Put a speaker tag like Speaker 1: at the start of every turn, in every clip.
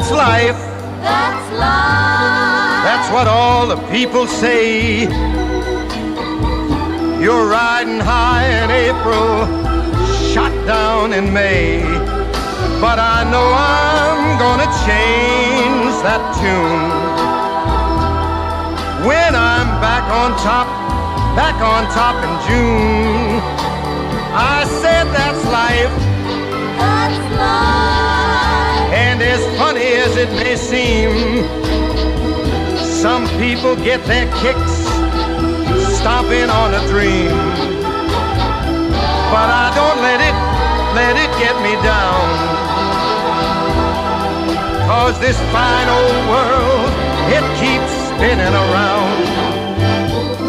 Speaker 1: That's life.
Speaker 2: That's life.
Speaker 1: That's what all the people say. You're riding high in April, shot down in May. But I know I'm gonna change that tune when I'm back on top in June. I said that's life.
Speaker 2: That's life.
Speaker 1: And as funny as it may seem, some people get their kicks stomping on a dream. But I don't let it get me down. 'Cause this fine old world, it keeps spinning around.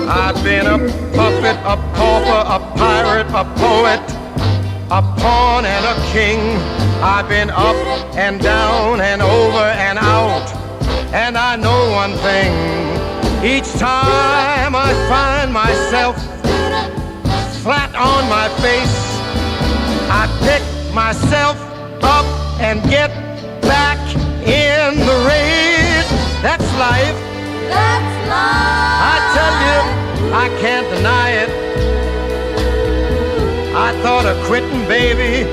Speaker 1: I've been a puppet, a pauper, a pirate, a poet, a pawn and a king. I've been up and down and over and out. And I know one thing, each time I find myself flat on my face, I pick myself up and get back in the race. That's life.
Speaker 2: That's life.
Speaker 1: I tell you, I can't deny it. I thought of quitting, baby,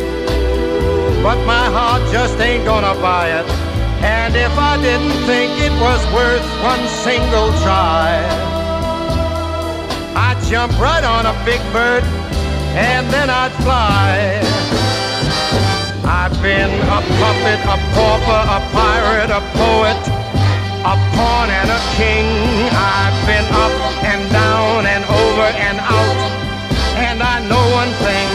Speaker 1: but my heart just ain't gonna buy it. And if I didn't think it was worth one single try, I'd jump right on a big bird and then I'd fly. I've been a puppet, a pauper, a pirate, a poet, a pawn and a king. I've been up and down and over and out. And I know one thing,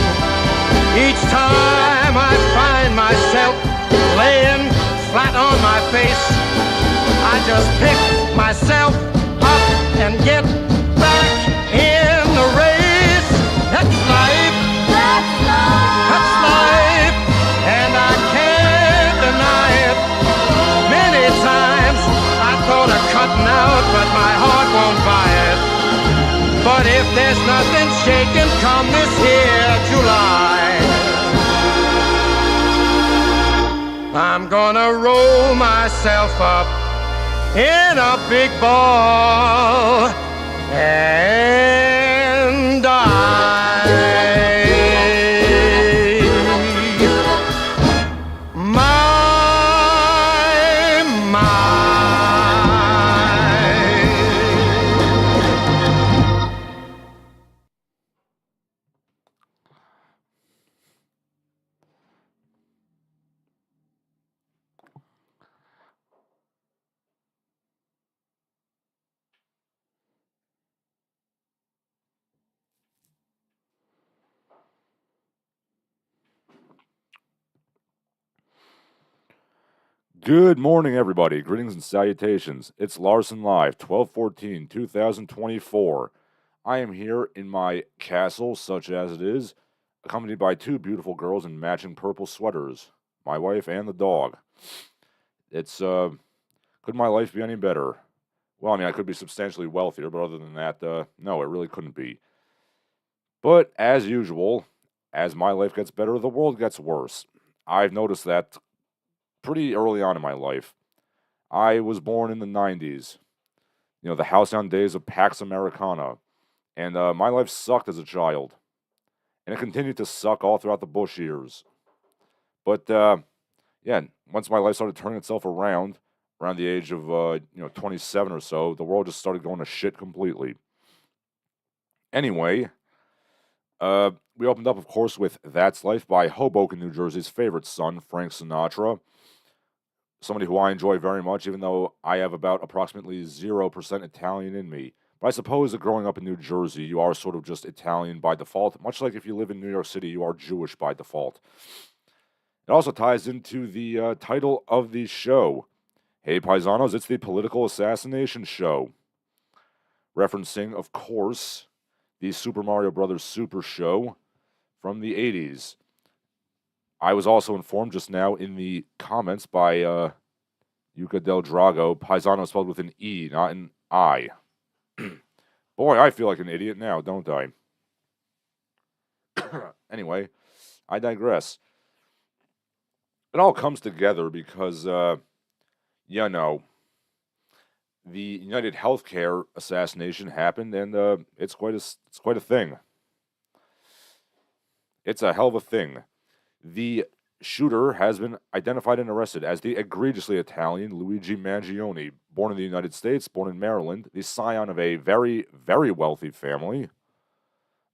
Speaker 1: each time I find myself laying flat on my face, I just pick myself up and get back in the race. That's life.
Speaker 2: That's life.
Speaker 1: That's life. And I can't deny it. Many times I thought of cutting out, but my heart won't buy it. But if there's nothing shaking come this here July, I'm gonna roll myself up in a big ball and die.
Speaker 3: Good morning, everybody. Greetings and salutations. It's Larsen Live, 12/14/2024. I am here in my castle, such as it is, accompanied by two beautiful girls in matching purple sweaters, my wife and the dog. It's, could my life be any better? Well, I mean, I could be substantially wealthier, but other than that, no, it really couldn't be. But, as usual, as my life gets better, the world gets worse. I've noticed that pretty early on in my life. I was born in the 90s, the halcyon days of Pax Americana, and my life sucked as a child, and it continued to suck all throughout the Bush years. But, once my life started turning itself around the age of, 27 or so, the world just started going to shit completely. Anyway, we opened up, of course, with That's Life by Hoboken, New Jersey's favorite son, Frank Sinatra. Somebody who I enjoy very much, even though I have about approximately 0% Italian in me. But I suppose that growing up in New Jersey, you are sort of just Italian by default, much like if you live in New York City, you are Jewish by default. It also ties into the title of the show. Hey, Paisanos, it's the Political Assassination Show. Referencing, of course, the Super Mario Bros. Super Show from the 80s. I was also informed just now in the comments by Yuka Del Drago, Paisano spelled with an E, not an I. Boy, I feel like an idiot now, don't I? Anyway, I digress. It all comes together because you know, the United Healthcare assassination happened, and it's quite a thing. It's a hell of a thing. The shooter has been identified and arrested as the egregiously Italian Luigi Mangione, born in the United States, born in Maryland, the scion of a very, very wealthy family.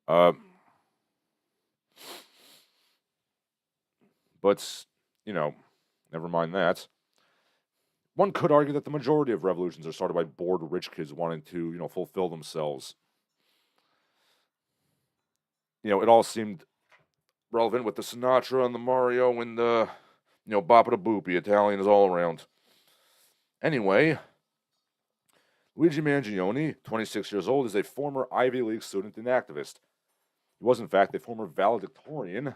Speaker 3: But, never mind that. One could argue that the majority of revolutions are started by bored rich kids wanting to, fulfill themselves. It all seemed relevant with the Sinatra and the Mario and the, Bop da Boopy. Italian is all around. Anyway, Luigi Mangione, 26 years old, is a former Ivy League student and activist. He was, in fact, a former valedictorian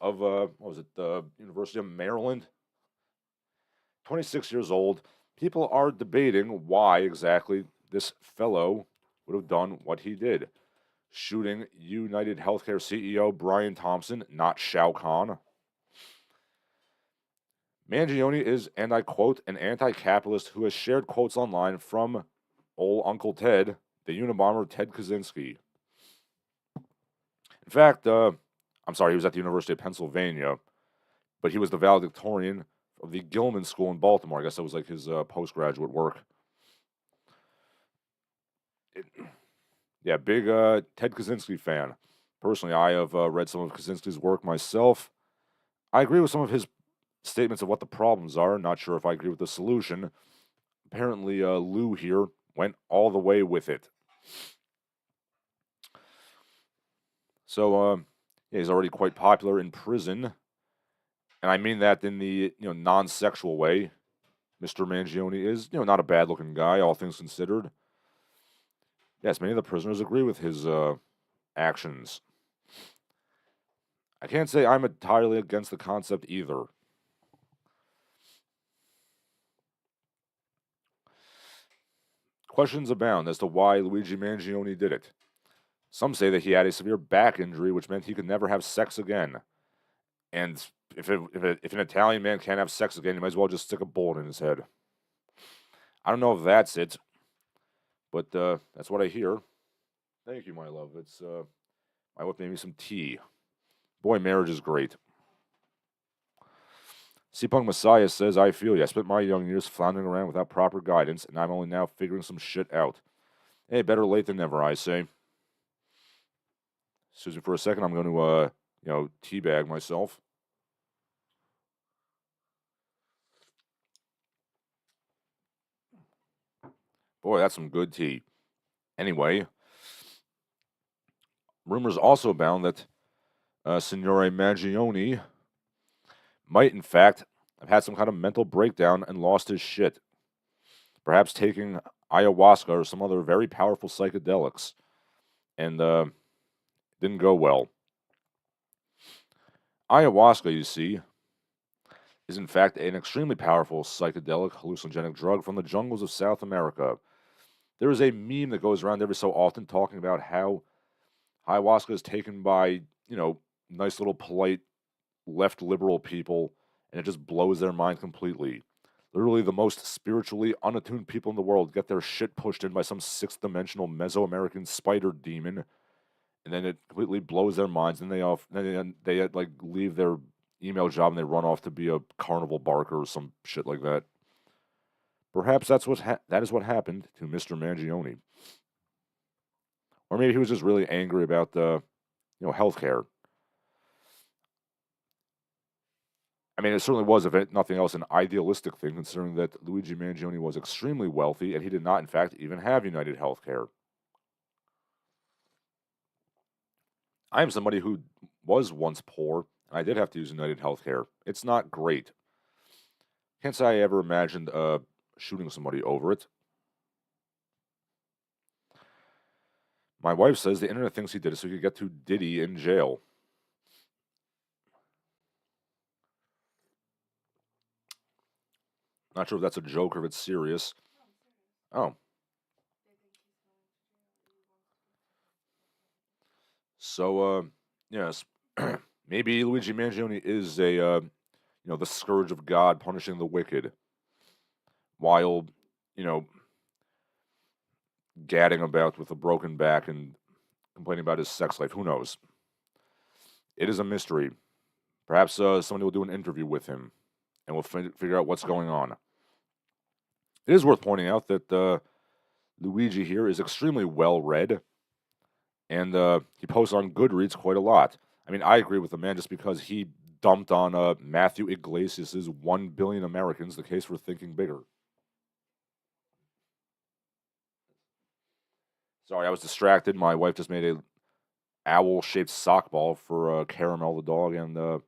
Speaker 3: of, the University of Maryland. 26 years old. People are debating why exactly this fellow would have done what he did. Shooting United Healthcare CEO Brian Thompson, not Shao Kahn. Mangione is, and I quote, an anti-capitalist who has shared quotes online from old Uncle Ted, the Unabomber Ted Kaczynski. In fact, I'm sorry, he was at the University of Pennsylvania, but he was the valedictorian of the Gilman School in Baltimore. I guess that was like his postgraduate work. Big Ted Kaczynski fan. Personally, I have read some of Kaczynski's work myself. I agree with some of his statements of what the problems are. Not sure if I agree with the solution. Apparently, Lou here went all the way with it. So, he's already quite popular in prison. And I mean that in the, non-sexual way. Mr. Mangione is, not a bad-looking guy, all things considered. Yes, many of the prisoners agree with his actions. I can't say I'm entirely against the concept either. Questions abound as to why Luigi Mangione did it. Some say that he had a severe back injury, which meant he could never have sex again. And if an Italian man can't have sex again, he might as well just stick a bullet in his head. I don't know if that's it, but that's what I hear. Thank you, my love. It's my wife made me some tea. Boy, marriage is great. C-Punk Messiah says, I feel you. I spent my young years floundering around without proper guidance, and I'm only now figuring some shit out. Hey, better late than never, I say. Excuse me for a second. I'm going to, teabag myself. Boy, that's some good tea. Anyway, rumors also abound that Signore Mangione might, in fact, have had some kind of mental breakdown and lost his shit. Perhaps taking ayahuasca or some other very powerful psychedelics. And didn't go well. Ayahuasca, you see, is in fact an extremely powerful psychedelic hallucinogenic drug from the jungles of South America. There is a meme that goes around every so often talking about how ayahuasca is taken by, nice little polite left liberal people, and it just blows their mind completely. Literally the most spiritually unattuned people in the world get their shit pushed in by some sixth-dimensional Mesoamerican spider demon, and then it completely blows their minds, and they like leave their email job and they run off to be a carnival barker or some shit like that. Perhaps that is what happened to Mr. Mangione. Or maybe he was just really angry about healthcare. I mean, it certainly was, if nothing else, an idealistic thing, considering that Luigi Mangione was extremely wealthy and he did not, in fact, even have United Healthcare. I am somebody who was once poor, and I did have to use United Healthcare. It's not great. Can't say I ever imagined shooting somebody over it. My wife says the internet thinks he did it so he could get to Diddy in jail. Not sure if that's a joke or if it's serious. Oh. So, yes. Maybe Luigi Mangione is the scourge of God punishing the wicked. while, you know, gadding about with a broken back and complaining about his sex life. Who knows? It is a mystery. Perhaps somebody will do an interview with him and we'll figure out what's going on. It is worth pointing out that Luigi here is extremely well read, and he posts on Goodreads quite a lot. I mean, I agree with the man just because he dumped on Matthew Iglesias' 1 Billion Americans, the case for thinking bigger. Sorry, I was distracted. My wife just made a owl-shaped sock ball for Caramel the dog, and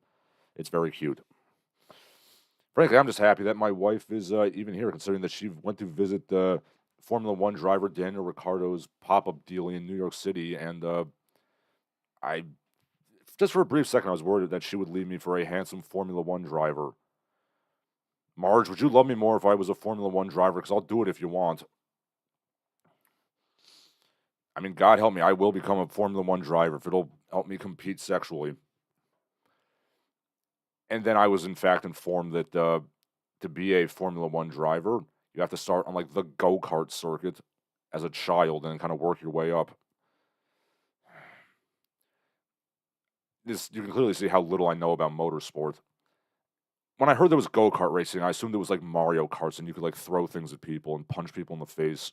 Speaker 3: it's very cute. Frankly, I'm just happy that my wife is even here, considering that she went to visit Formula One driver Daniel Ricciardo's pop-up dealie in New York City, and I, just for a brief second, I was worried that she would leave me for a handsome Formula One driver. Marge, would you love me more if I was a Formula One driver? Because I'll do it if you want. I mean, God help me, I will become a Formula One driver if it'll help me compete sexually. And then I was, in fact, informed that to be a Formula One driver, you have to start on, like, the go-kart circuit as a child and kind of work your way up. You can clearly see how little I know about motorsport. When I heard there was go-kart racing, I assumed it was like Mario Karts and you could, like, throw things at people and punch people in the face.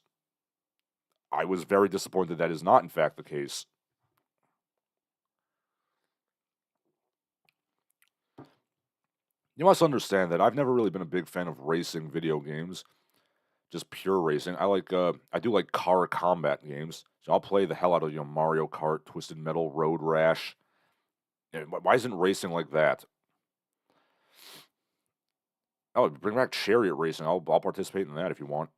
Speaker 3: I was very disappointed that is not, in fact, the case. You must understand that I've never really been a big fan of racing video games, just pure racing. I do like car combat games, so I'll play the hell out of Mario Kart, Twisted Metal, Road Rash. Why isn't racing like that? Oh, bring back chariot racing. I'll participate in that if you want.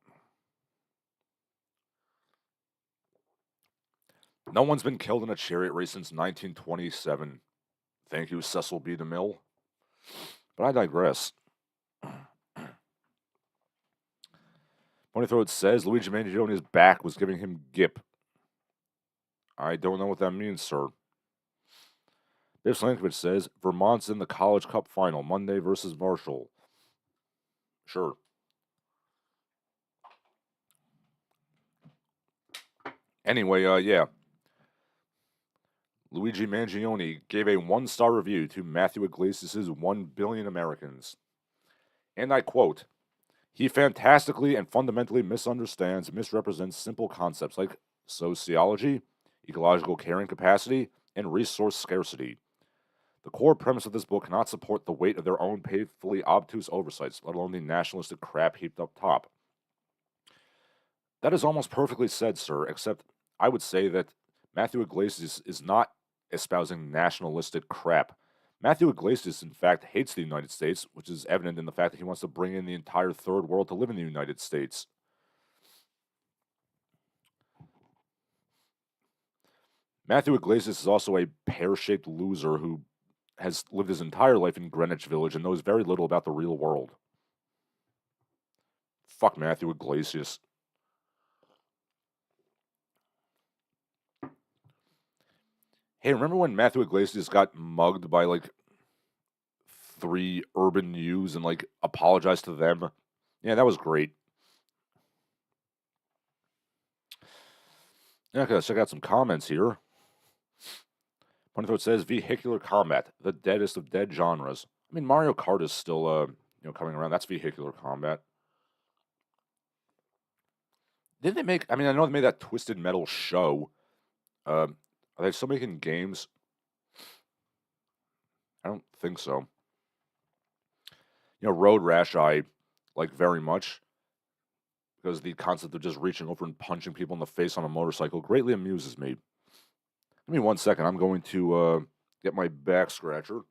Speaker 3: No one's been killed in a chariot race since 1927. Thank you, Cecil B. DeMille. But I digress. Pony Throat says Luigi Mangioni's back was giving him gip. I don't know what that means, sir. Biff Slankovich says Vermont's in the College Cup final, Monday versus Marshall. Sure. Anyway, yeah. Luigi Mangione gave a 1-star review to Matthew Iglesias' 1 Billion Americans. And I quote, "He fantastically and fundamentally misunderstands, misrepresents simple concepts like sociology, ecological carrying capacity, and resource scarcity. The core premise of this book cannot support the weight of their own painfully obtuse oversights, let alone the nationalistic crap heaped up top." That is almost perfectly said, sir, except I would say that Matthew Iglesias is not espousing nationalistic crap. Matthew Iglesias, in fact, hates the United States, which is evident in the fact that he wants to bring in the entire third world to live in the United States. Matthew Iglesias is also a pear-shaped loser who has lived his entire life in Greenwich Village and knows very little about the real world. Fuck Matthew Iglesias. Hey, remember when Matthew Iglesias got mugged by, like, 3 urban youths and, like, apologized to them? Yeah, that was great. Yeah, okay, let's check out some comments here. Punthroat says, vehicular combat, the deadest of dead genres. I mean, Mario Kart is still, coming around. That's vehicular combat. Didn't they make, I mean, I know they made that Twisted Metal show. Are they still making games? I don't think so. Road Rash I like very much because the concept of just reaching over and punching people in the face on a motorcycle greatly amuses me. Give me 1 second. I'm going to get my back scratcher.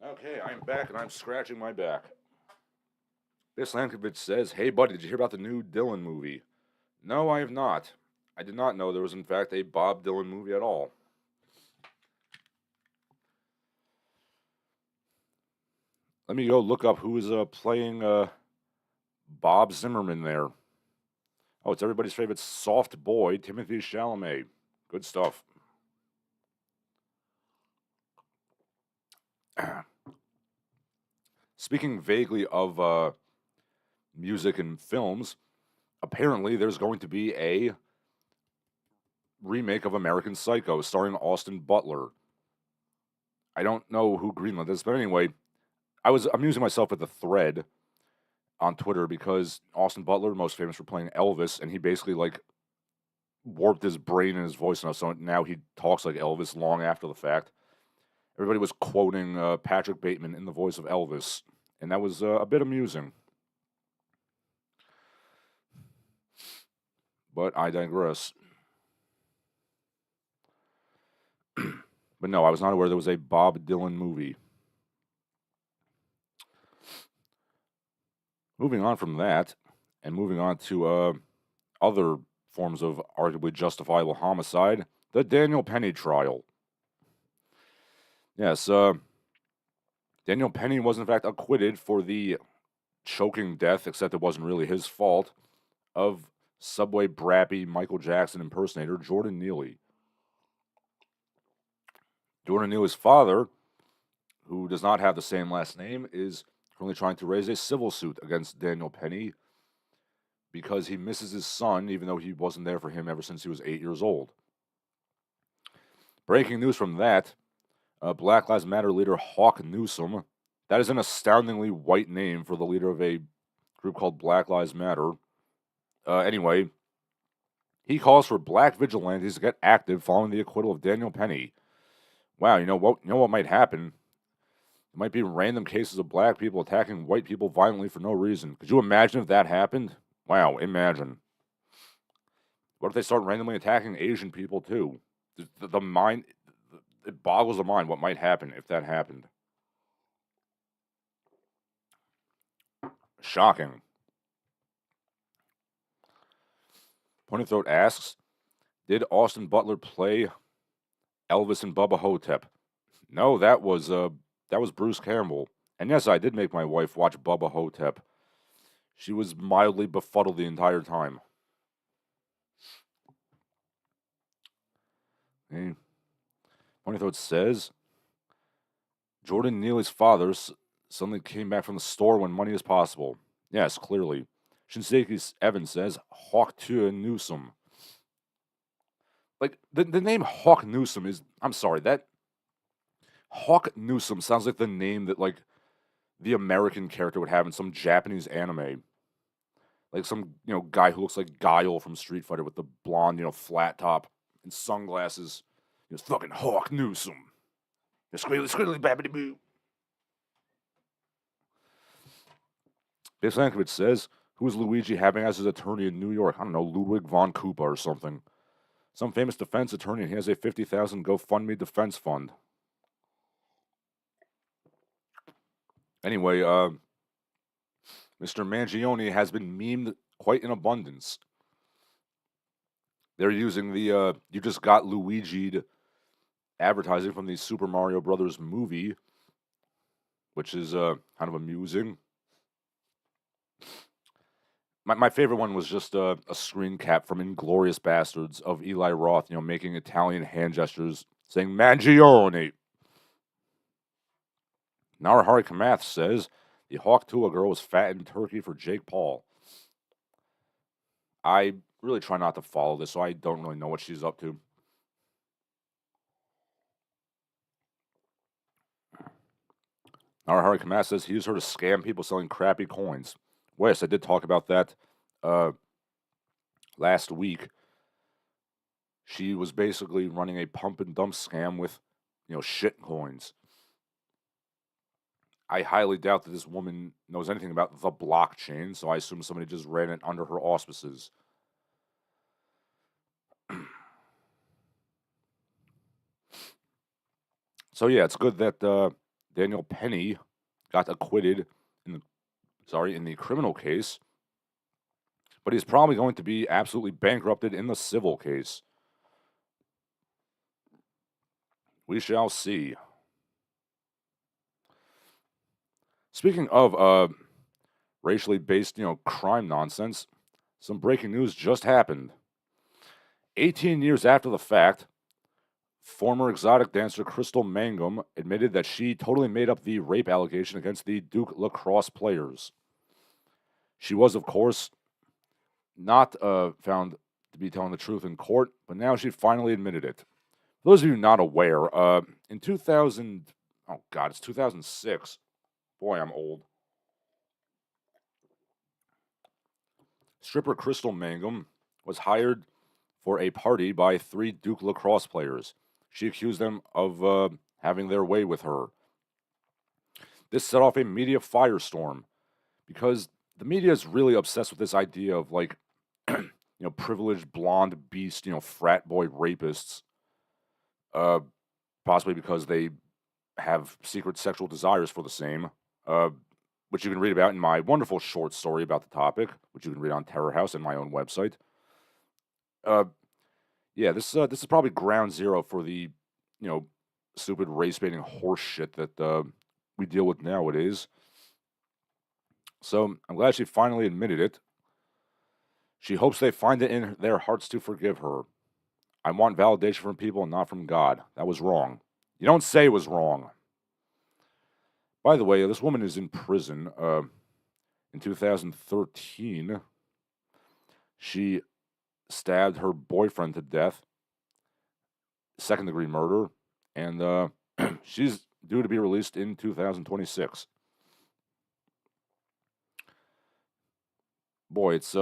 Speaker 3: Okay, I'm back and I'm scratching my back. This Lankovich says, hey buddy, did you hear about the new Dylan movie? No, I have not. I did not know there was, in fact, a Bob Dylan movie at all. Let me go look up who is playing Bob Zimmerman there. Oh, it's everybody's favorite soft boy, Timothy Chalamet. Good stuff. Speaking vaguely of music and films, apparently there's going to be a remake of American Psycho starring Austin Butler. I don't know who greenlit this, but anyway, I was amusing myself with the thread on Twitter because Austin Butler, most famous for playing Elvis, and he basically like warped his brain and his voice enough so now he talks like Elvis long after the fact. Everybody was quoting Patrick Bateman in the voice of Elvis, and that was a bit amusing. But I digress. But no, I was not aware there was a Bob Dylan movie. Moving on from that, and moving on to other forms of arguably justifiable homicide, the Daniel Penny trial. Yes, Daniel Penny was in fact acquitted for the choking death, except it wasn't really his fault, of Subway Brappy Michael Jackson impersonator Jordan Neely. Jordan Neely's father, who does not have the same last name, is currently trying to raise a civil suit against Daniel Penny because he misses his son, even though he wasn't there for him ever since he was 8 years old. Breaking news from that, Black Lives Matter leader Hawk Newsom, that is an astoundingly white name for the leader of a group called Black Lives Matter. Anyway, he calls for black vigilantes to get active following the acquittal of Daniel Penny. Wow, you know what might happen? There might be random cases of black people attacking white people violently for no reason. Could you imagine if that happened? Wow, imagine. What if they start randomly attacking Asian people too? The mind, it boggles the mind what might happen if that happened. Shocking. Pointed Throat asks, did Austin Butler play Elvis and Bubba Hotep? No, that was Bruce Campbell. And yes, I did make my wife watch Bubba Hotep. She was mildly befuddled the entire time. Okay. Pointed Throat says, Jordan Neely's father suddenly came back from the store when money is possible. Yes, clearly. Shinseki Evans says, Hawk Newsom. Like, the name Hawk Newsom is, I'm sorry, that Hawk Newsom sounds like the name that, like, the American character would have in some Japanese anime. Like some, guy who looks like Guile from Street Fighter with the blonde, flat top and sunglasses. It's fucking Hawk Newsom. Squiggly babbity boo. Big Sankovich says, who is Luigi having as his attorney in New York? I don't know, Ludwig von Koopa or something. Some famous defense attorney, and he has a $50,000 GoFundMe defense fund. Anyway, Mr. Mangione has been memed quite in abundance. They're using the you just got Luigi'd advertising from the Super Mario Brothers movie, which is kind of amusing. My favorite one was just a screen cap from Inglourious Bastards of Eli Roth, making Italian hand gestures, saying Mangione. Narahari Kamath says, the Hawk Tuah girl was fat in turkey for Jake Paul. I really try not to follow this, so I don't really know what she's up to. Narahari Kamath says he used her to scam people selling crappy coins. Well, yes, I did talk about that last week. She was basically running a pump and dump scam with, shit coins. I highly doubt that this woman knows anything about the blockchain, so I assume somebody just ran it under her auspices. So yeah, it's good that Daniel Penny got acquitted in the criminal case. but he's probably going to be absolutely bankrupted in the civil case. We shall see. Speaking of racially based, crime nonsense, some breaking news just happened. 18 years after the fact, former exotic dancer Crystal Mangum admitted that she totally made up the rape allegation against the Duke Lacrosse players. She was, of course, not found to be telling the truth in court, but now she finally admitted it. For those of you not aware, in 2006. Boy, I'm old. Stripper Crystal Mangum was hired for a party by 3 Duke Lacrosse players. She accused them of having their way with her. This set off a media firestorm because the media is really obsessed with this idea of privileged blonde beast, frat boy rapists. Possibly because they have secret sexual desires for the same, which you can read about in my wonderful short story about the topic, which you can read on Terror House and my own website. This is probably ground zero for the, stupid race-baiting horse shit that we deal with nowadays. So I'm glad she finally admitted it. She hopes they find it in their hearts to forgive her. I want validation from people and not from God. That was wrong. You don't say it was wrong. By the way, this woman is in prison. In 2013, she stabbed her boyfriend to death, second-degree murder, and she's due to be released in 2026. Boy, it's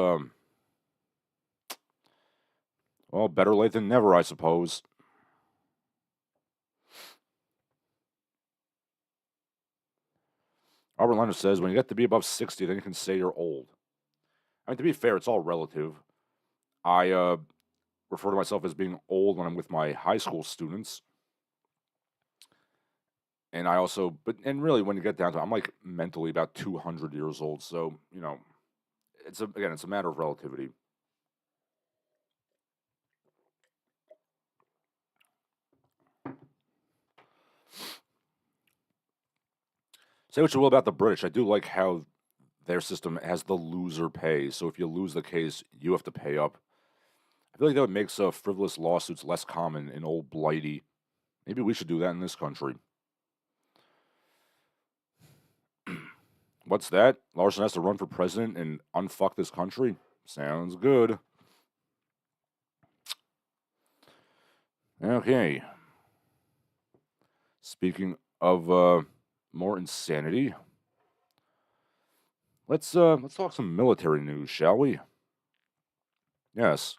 Speaker 3: better late than never, I suppose. Albert Leonard says, when you get to be above 60, then you can say you're old. I mean, to be fair, it's all relative. I refer to myself as being old when I'm with my high school students. And I also, really, when you get down to it, I'm like mentally about 200 years old. So, it's a matter of relativity. Say what you will about the British. I do like how their system has the loser pay. So if you lose the case, you have to pay up. I feel like that makes frivolous lawsuits less common in old Blighty. Maybe we should do that in this country. What's that? Larsen has to run for president and unfuck this country? Sounds good. Okay. Speaking of more insanity, let's talk some military news, shall we? Yes.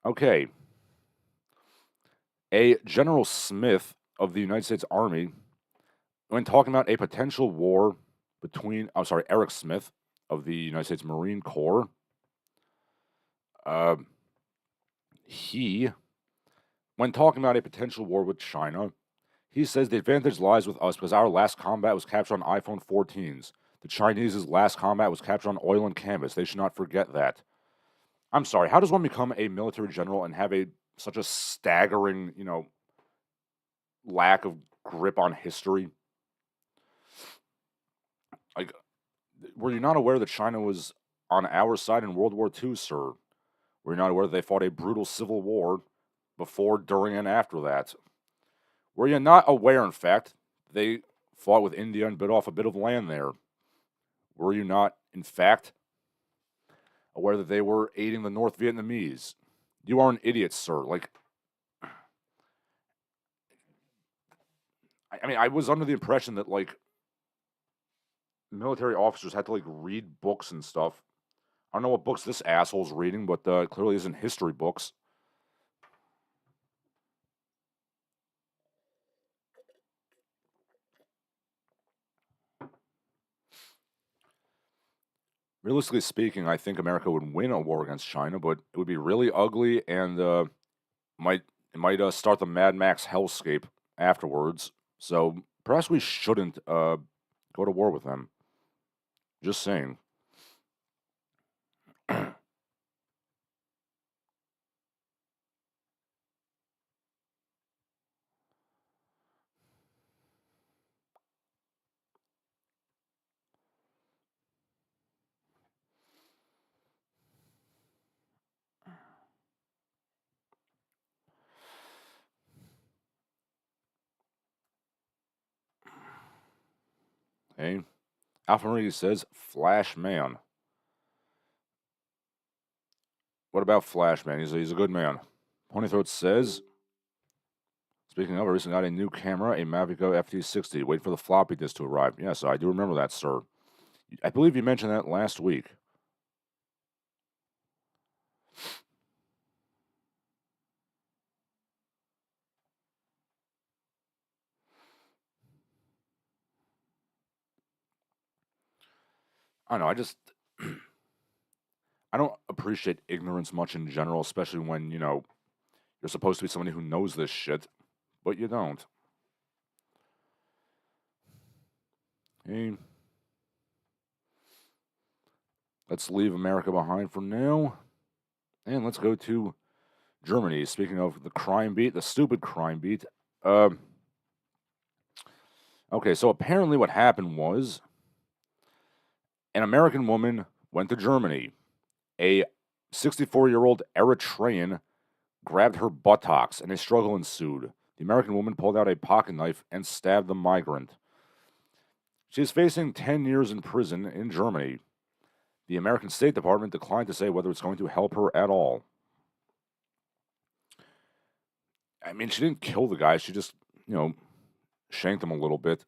Speaker 3: Okay. A General Smith of the United States Army, when talking about a potential war between, Eric Smith of the United States Marine Corps, when talking about a potential war with China, he says the advantage lies with us because our last combat was captured on iPhone 14s. The Chinese's last combat was captured on oil and canvas. They should not forget that. I'm sorry, how does one become a military general and have such a staggering, lack of grip on history? Like, were you not aware that China was on our side in World War II, sir? Were you not aware that they fought a brutal civil war before, during, and after that? Were you not aware, in fact, they fought with India and bit off a bit of land there? Were you not, in fact, aware that they were aiding the North Vietnamese? You are an idiot, sir. I was under the impression that, military officers had to, read books and stuff. I don't know what books this asshole's reading, but it clearly isn't history books. Realistically speaking, I think America would win a war against China, but it would be really ugly and it might start the Mad Max hellscape afterwards. So perhaps we shouldn't go to war with them. Just saying. Okay. Alpha Marie says Flash Man. What about Flash Man? He's a good man. Ponythroat says, speaking of, I recently got a new camera, a Mavico FT60. Wait for the floppy disk to arrive. Yes, I do remember that, sir. I believe you mentioned that last week. I don't know, I don't appreciate ignorance much in general, especially when, you're supposed to be somebody who knows this shit, but you don't. Hey, let's leave America behind for now, and let's go to Germany. Speaking of the crime beat, the stupid crime beat. Okay, so apparently what happened was an American woman went to Germany. A 64-year-old Eritrean grabbed her buttocks, and a struggle ensued. The American woman pulled out a pocket knife and stabbed the migrant. She is facing 10 years in prison in Germany. The American State Department declined to say whether it's going to help her at all. I mean, she didn't kill the guy. She just, shanked him a little bit.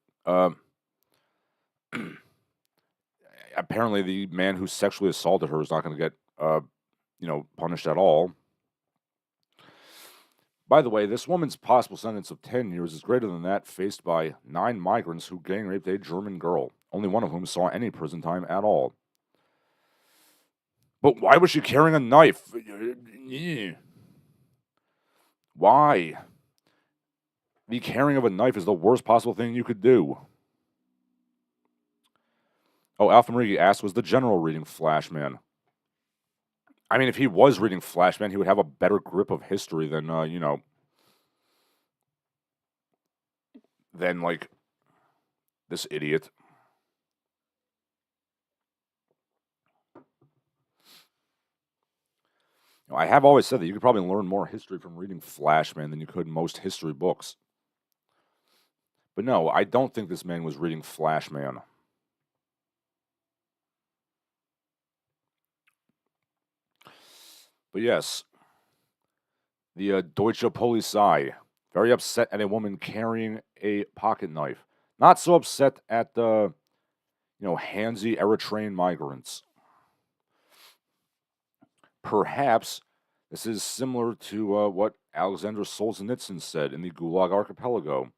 Speaker 3: Apparently, the man who sexually assaulted her is not going to get, punished at all. By the way, this woman's possible sentence of 10 years is greater than that faced by 9 migrants who gang raped a German girl, only one of whom saw any prison time at all. But why was she carrying a knife? Why? The carrying of a knife is the worst possible thing you could do. Oh, Alpha Marie asked, was the general reading Flashman? I mean, if he was reading Flashman, he would have a better grip of history than, than, like, this idiot. I have always said that you could probably learn more history from reading Flashman than you could most history books. But no, I don't think this man was reading Flashman. But yes, the Deutsche Polizei, very upset at a woman carrying a pocket knife. Not so upset at the, handsy Eritrean migrants. Perhaps this is similar to what Alexander Solzhenitsyn said in the Gulag Archipelago.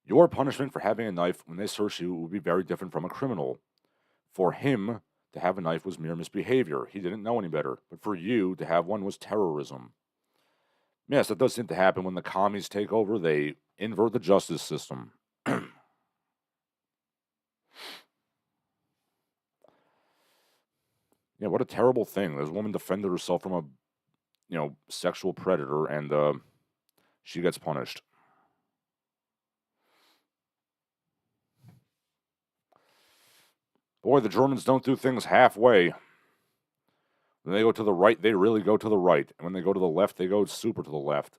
Speaker 3: Your punishment for having a knife when they search you would be very different from a criminal. For him, to have a knife was mere misbehavior. He didn't know any better. But for you, to have one was terrorism. Yes, that does seem to happen when the commies take over. They invert the justice system. Yeah, what a terrible thing. This woman defended herself from a, sexual predator, and she gets punished. Boy, the Germans don't do things halfway. When they go to the right, they really go to the right. And when they go to the left, they go super to the left.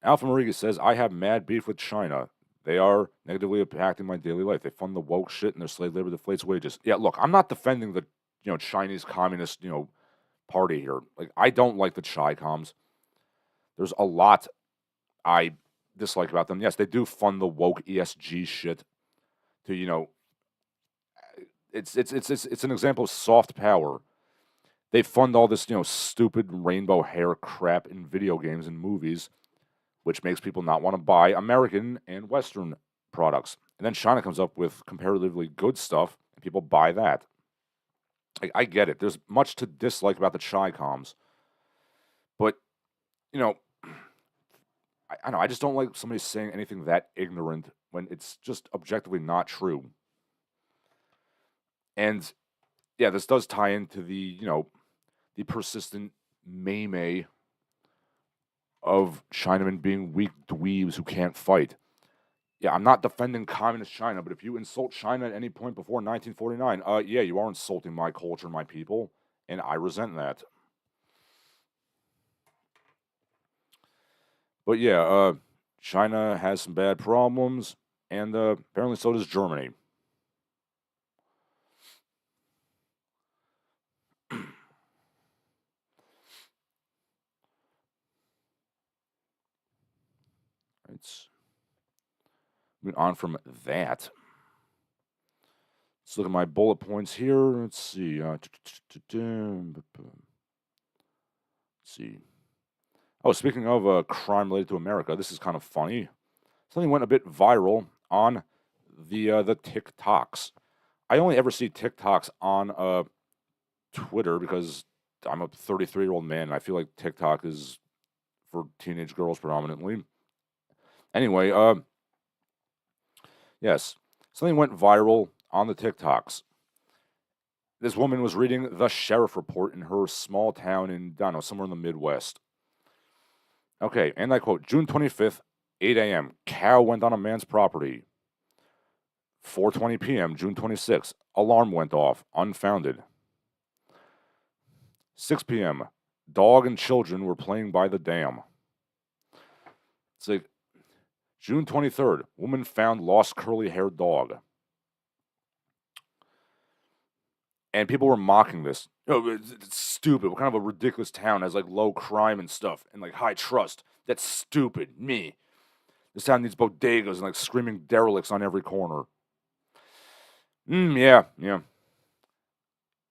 Speaker 3: Alpha Mariga says, I have mad beef with China. They are negatively impacting my daily life. They fund the woke shit and their slave labor deflates wages. Yeah, look, I'm not defending the, Chinese Communist, party here. Like, I don't like the Chi-Coms. There's a lot I dislike about them. Yes, they do fund the woke ESG shit to, it's an example of soft power. They fund all this, stupid rainbow hair crap in video games and movies, which makes people not want to buy American and Western products. And then China comes up with comparatively good stuff, and people buy that. I get it. There's much to dislike about the Chi-Coms. But, I don't know. I just don't like somebody saying anything that ignorant when it's just objectively not true. And, yeah, this does tie into the, the persistent meme of Chinamen being weak dweebs who can't fight. Yeah, I'm not defending communist China, but if you insult China at any point before 1949, yeah, you are insulting my culture and my people, and I resent that. But yeah, China has some bad problems, and apparently so does Germany. Let's move on from that. Let's look at my bullet points here. Let's see. Let's see. Oh, speaking of crime related to America, this is kind of funny. Something went a bit viral on the TikToks. I only ever see TikToks on Twitter because I'm a 33-year-old man, and I feel like TikTok is for teenage girls predominantly. Anyway, yes, something went viral on the TikToks. This woman was reading the sheriff report in her small town in, I don't know, somewhere in the Midwest. Okay, and I quote, June 25th, 8 a.m., cow went on a man's property. 4:20 p.m., June 26th, alarm went off, unfounded. 6 p.m., dog and children were playing by the dam. It's like, June 23rd, woman found lost curly-haired dog. And people were mocking this. Oh, it's stupid. What kind of a ridiculous town has like low crime and stuff and like high trust? That's stupid. Me. This town needs bodegas and like screaming derelicts on every corner. Yeah.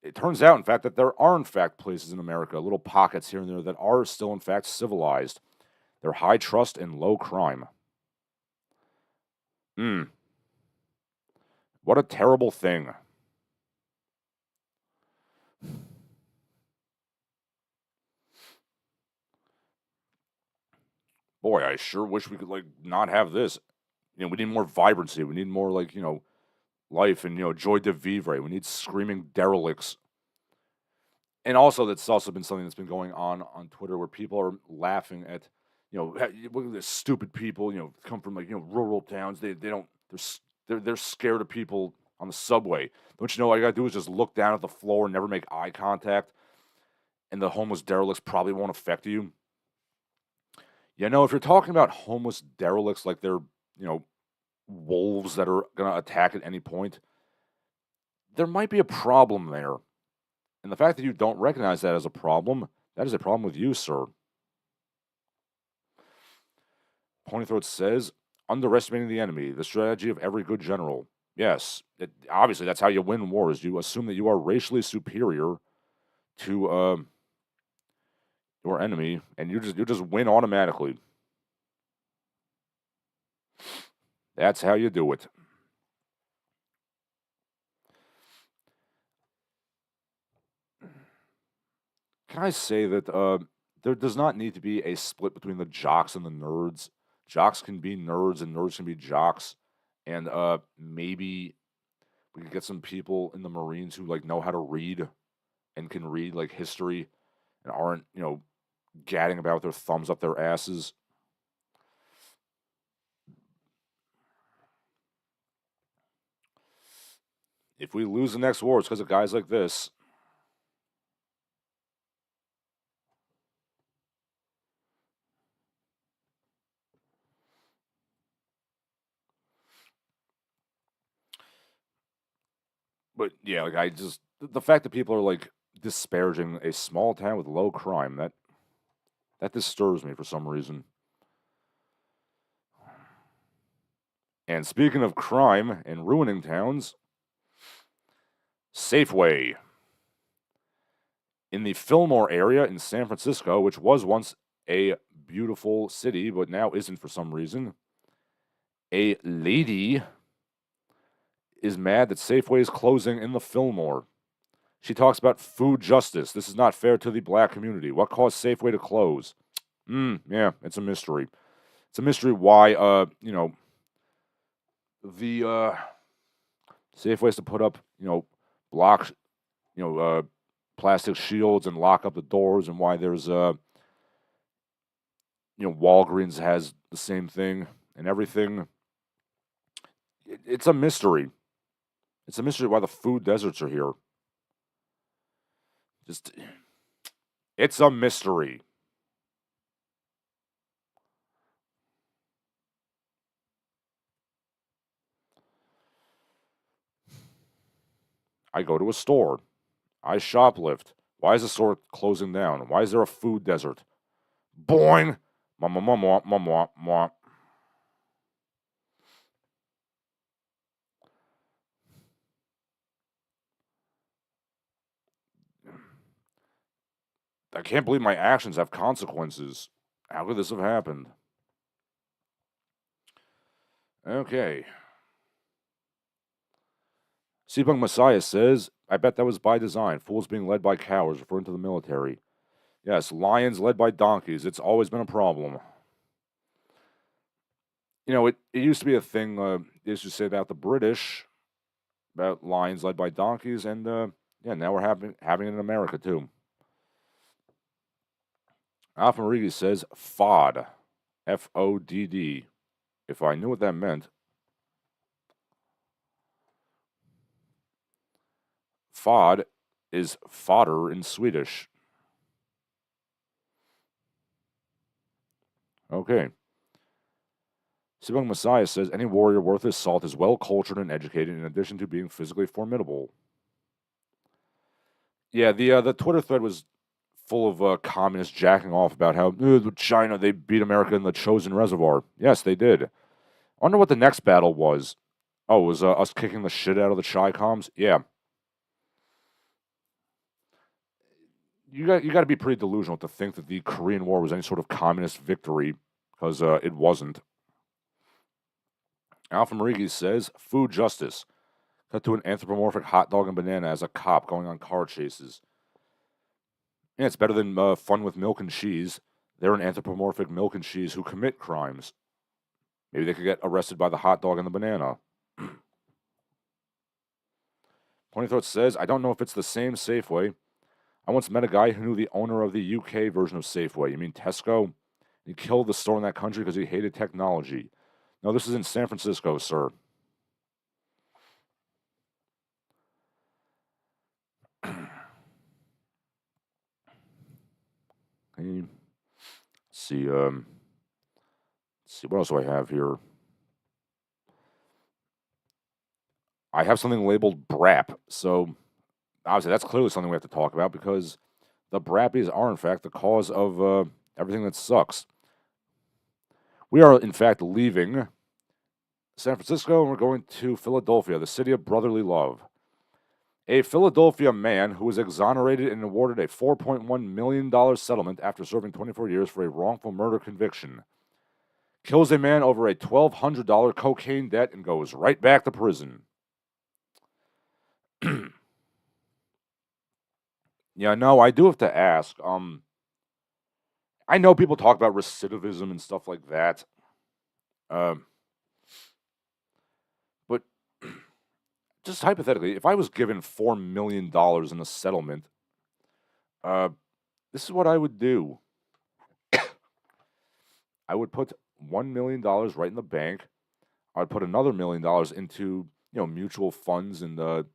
Speaker 3: It turns out, in fact, that there are, in fact, places in America, little pockets here and there, that are still, in fact, civilized. They're high trust and low crime. What a terrible thing. Boy, I sure wish we could, like, not have this. We need more vibrancy. We need more, like, life and, joy de vivre. We need screaming derelicts. And also, that's also been something that's been going on Twitter where people are laughing at, look at this stupid people, come from, like, rural towns. They're scared of people on the subway. Don't you know all you gotta do is just look down at the floor and never make eye contact, and the homeless derelicts probably won't affect you? If you're talking about homeless derelicts like they're, wolves that are gonna attack at any point, there might be a problem there. And the fact that you don't recognize that as a problem, that is a problem with you, sir. Ponythroat says, underestimating the enemy, the strategy of every good general. Yes, obviously that's how you win wars. You assume that you are racially superior to your enemy, and you just win automatically. That's how you do it. Can I say that there does not need to be a split between the jocks and the nerds? Jocks can be nerds and nerds can be jocks. And maybe we could get some people in the Marines who like know how to read and can read like history and aren't, gadding about with their thumbs up their asses. If we lose the next war, it's because of guys like this. But yeah, like the fact that people are like disparaging a small town with low crime, that disturbs me for some reason. And speaking of crime and ruining towns, Safeway. In the Fillmore area in San Francisco, which was once a beautiful city, but now isn't for some reason, a lady is mad that Safeway is closing in the Fillmore. She talks about food justice. This is not fair to the black community. What caused Safeway to close? Yeah, it's a mystery. It's a mystery why, the Safeway has to put up, blocks, plastic shields and lock up the doors, and why there's, Walgreens has the same thing and everything. It's a mystery. It's a mystery why the food deserts are here. It's a mystery. I go to a store. I shoplift. Why is the store closing down? Why is there a food desert? Boing! Mwah. I can't believe my actions have consequences. How could this have happened? Okay. Seabunk Messiah says, I bet that was by design. Fools being led by cowards, referring to the military. Yes, lions led by donkeys. It's always been a problem. You know, it used to be a thing, they used to say about the British, about lions led by donkeys, and yeah, now we're having it in America too. Alpha Marigi says, FOD. F-O-D-D. If I knew what that meant. FOD is fodder in Swedish. Okay. Sibung Messiah says, any warrior worth his salt is well cultured and educated in addition to being physically formidable. Yeah, the Twitter thread was full of communists jacking off about how China, they beat America in the Chosin Reservoir. Yes, they did. I wonder what the next battle was. Oh, it was us kicking the shit out of the Chi-Coms? Yeah. You got to be pretty delusional to think that the Korean War was any sort of communist victory, because it wasn't. Alpha Marigi says, food justice. Cut to an anthropomorphic hot dog and banana as a cop going on car chases. Yeah, it's better than fun with milk and cheese. They're an anthropomorphic milk and cheese who commit crimes. Maybe they could get arrested by the hot dog and the banana. Pony Throat says, I don't know if it's the same Safeway. I once met a guy who knew the owner of the UK version of Safeway. You mean Tesco? He killed the store in that country because he hated technology. No, this is in San Francisco, sir. Let's see, what else do I have here? I have something labeled BRAP, so obviously that's clearly something we have to talk about because the Brappies are, in fact, the cause of everything that sucks. We are, in fact, leaving San Francisco and we're going to Philadelphia, the city of brotherly love. A Philadelphia man who was exonerated and awarded a $4.1 million settlement after serving 24 years for a wrongful murder conviction kills a man over a $1,200 cocaine debt and goes right back to prison. Yeah, no, I do have to ask. I know people talk about recidivism and stuff like that. But just hypothetically, if I was given $4 million in a settlement, this is what I would do. I would put $1 million right in the bank. I'd put another $1 million into, mutual funds and,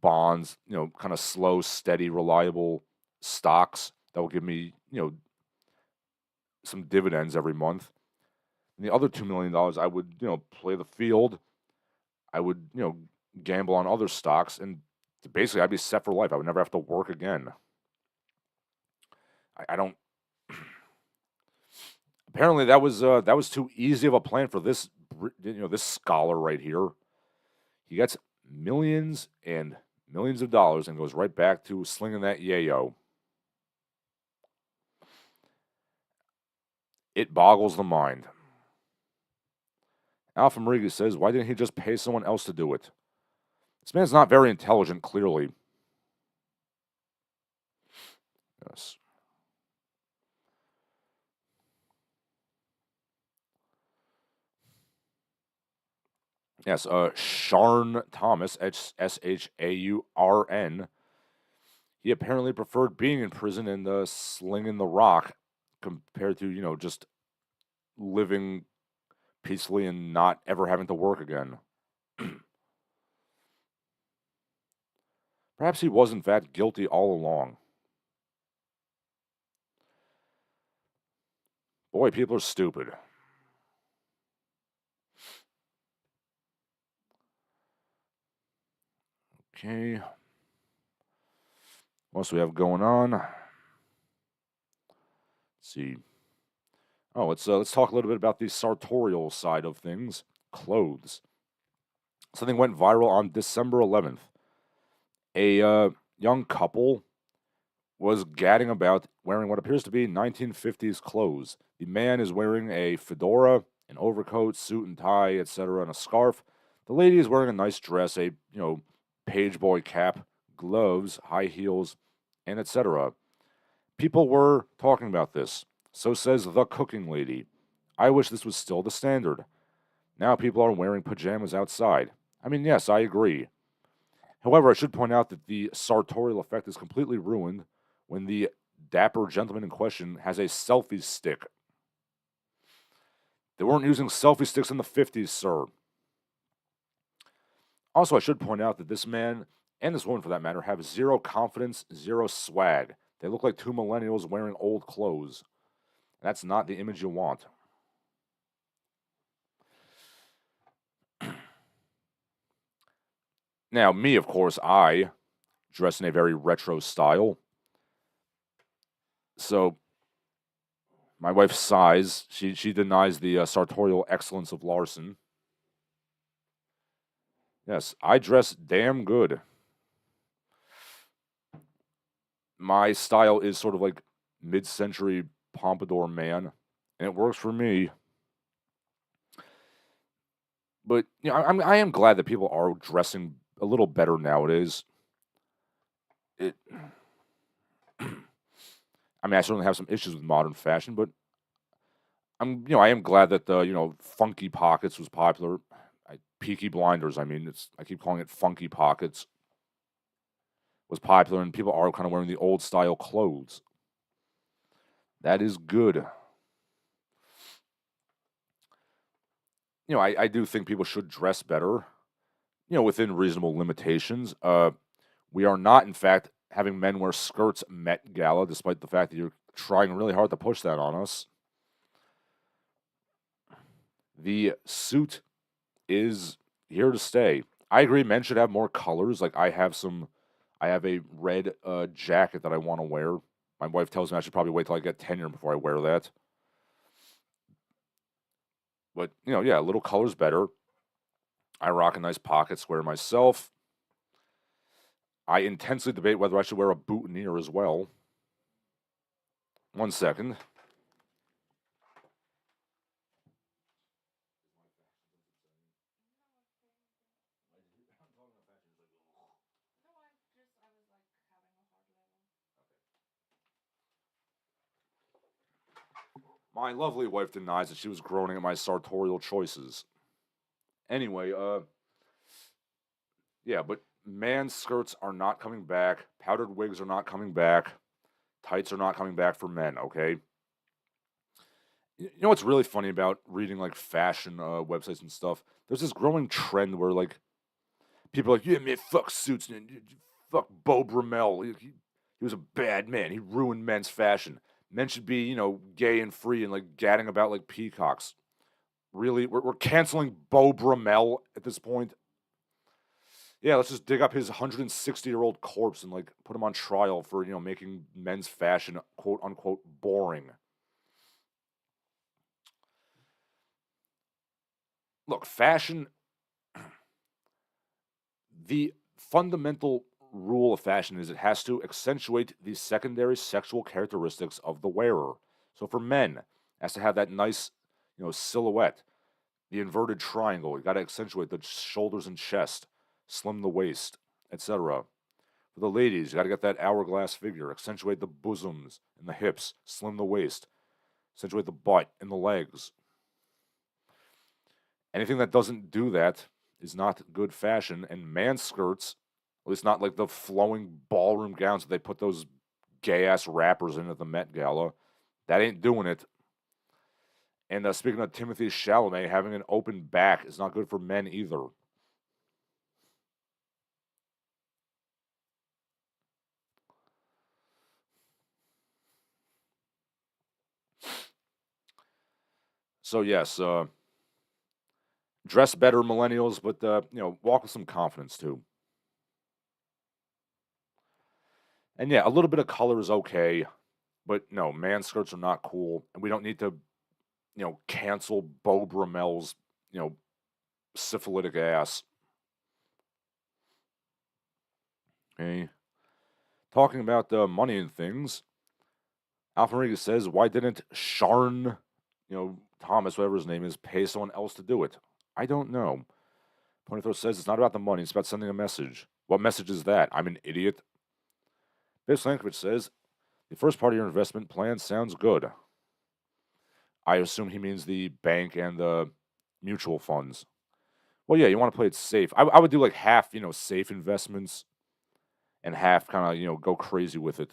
Speaker 3: bonds, kind of slow, steady, reliable stocks that will give me, some dividends every month. And the other $2 million, I would, play the field. I would, gamble on other stocks, and basically I'd be set for life. I would never have to work again. I don't. Apparently, that was too easy of a plan for this, this scholar right here. He gets millions and millions of dollars and goes right back to slinging that yayo. It boggles the mind. Alpha Marigi says, why didn't he just pay someone else to do it? This man's not very intelligent, clearly. Yes. Yes, Sharn Thomas, Shaurn. He apparently preferred being in prison and slinging the rock compared to, just living peacefully and not ever having to work again. Perhaps he was, in fact, guilty all along. Boy, people are stupid. Okay. What else do we have going on? Let's see. Oh, let's talk a little bit about the sartorial side of things. Clothes. Something went viral on December 11th. A young couple was gadding about wearing what appears to be 1950s clothes. The man is wearing a fedora, an overcoat, suit and tie, etc., and a scarf. The lady is wearing a nice dress, a page boy cap, gloves, high heels, and etc. People were talking about this. So says the cooking lady. I wish this was still the standard. Now people are wearing pajamas outside. I mean, yes, I agree. However, I should point out that the sartorial effect is completely ruined when the dapper gentleman in question has a selfie stick. They weren't using selfie sticks in the 50s, sir. Also, I should point out that this man, and this woman for that matter, have zero confidence, zero swag. They look like two millennials wearing old clothes. That's not the image you want. Now, me, of course, I dress in a very retro style. So, my wife's size, she denies the sartorial excellence of Larsen. Yes, I dress damn good. My style is sort of like mid-century pompadour man, and it works for me. But I am glad that people are dressing a little better nowadays. It, I mean, I certainly have some issues with modern fashion, but I am glad that the funky pockets was popular. Peaky Blinders, I mean, I keep calling it funky pockets, was popular, and people are kind of wearing the old style clothes. That is good. I do think people should dress better, within reasonable limitations. We are not, in fact, having men wear skirts Met Gala, despite the fact that you're trying really hard to push that on us. The suit is here to stay. I agree, men should have more colors. Like I have a red jacket that I want to wear. My wife tells me I should probably wait till I get tenure before I wear that. But, yeah, a little color's better. I rock a nice pocket square myself. I intensely debate whether I should wear a boutonniere as well. 1 second. My lovely wife denies that she was groaning at my sartorial choices. Anyway, yeah, but man skirts are not coming back. Powdered wigs are not coming back. Tights are not coming back for men, okay? You know what's really funny about reading like fashion websites and stuff? There's this growing trend where like people are like, yeah, man, fuck suits, man. Fuck Beau Brummel. He was a bad man. He ruined men's fashion. Men should be, gay and free and like gadding about like peacocks. Really, we're canceling Beau Brummel at this point. Yeah, let's just dig up his 160-year-old corpse and like put him on trial for making men's fashion quote unquote boring. Look, fashion. The fundamental rule of fashion is it has to accentuate the secondary sexual characteristics of the wearer. So for men, it has to have that nice, silhouette, the inverted triangle. You got to accentuate the shoulders and chest, slim the waist, etc. For the ladies, you got to get that hourglass figure, accentuate the bosoms and the hips, slim the waist, accentuate the butt and the legs. Anything that doesn't do that is not good fashion, and man skirts, at least not like the flowing ballroom gowns that they put those gay-ass rappers in at the Met Gala, that ain't doing it. And speaking of Timothy Chalamet, having an open back is not good for men either. So yes, dress better, millennials, but walk with some confidence too. And yeah, a little bit of color is okay, but no, man skirts are not cool, and we don't need to, cancel Beau Brumel's, syphilitic ass. Okay. Talking about money and things, Alpha Rodriguez says, why didn't Sharn, Thomas, whatever his name is, pay someone else to do it? I don't know. Ponythroat says it's not about the money, it's about sending a message. What message is that? I'm an idiot. Biff Lankovich says, the first part of your investment plan sounds good. I assume he means the bank and the mutual funds. Well, yeah, you want to play it safe. I would do like half, safe investments and half kind of, go crazy with it.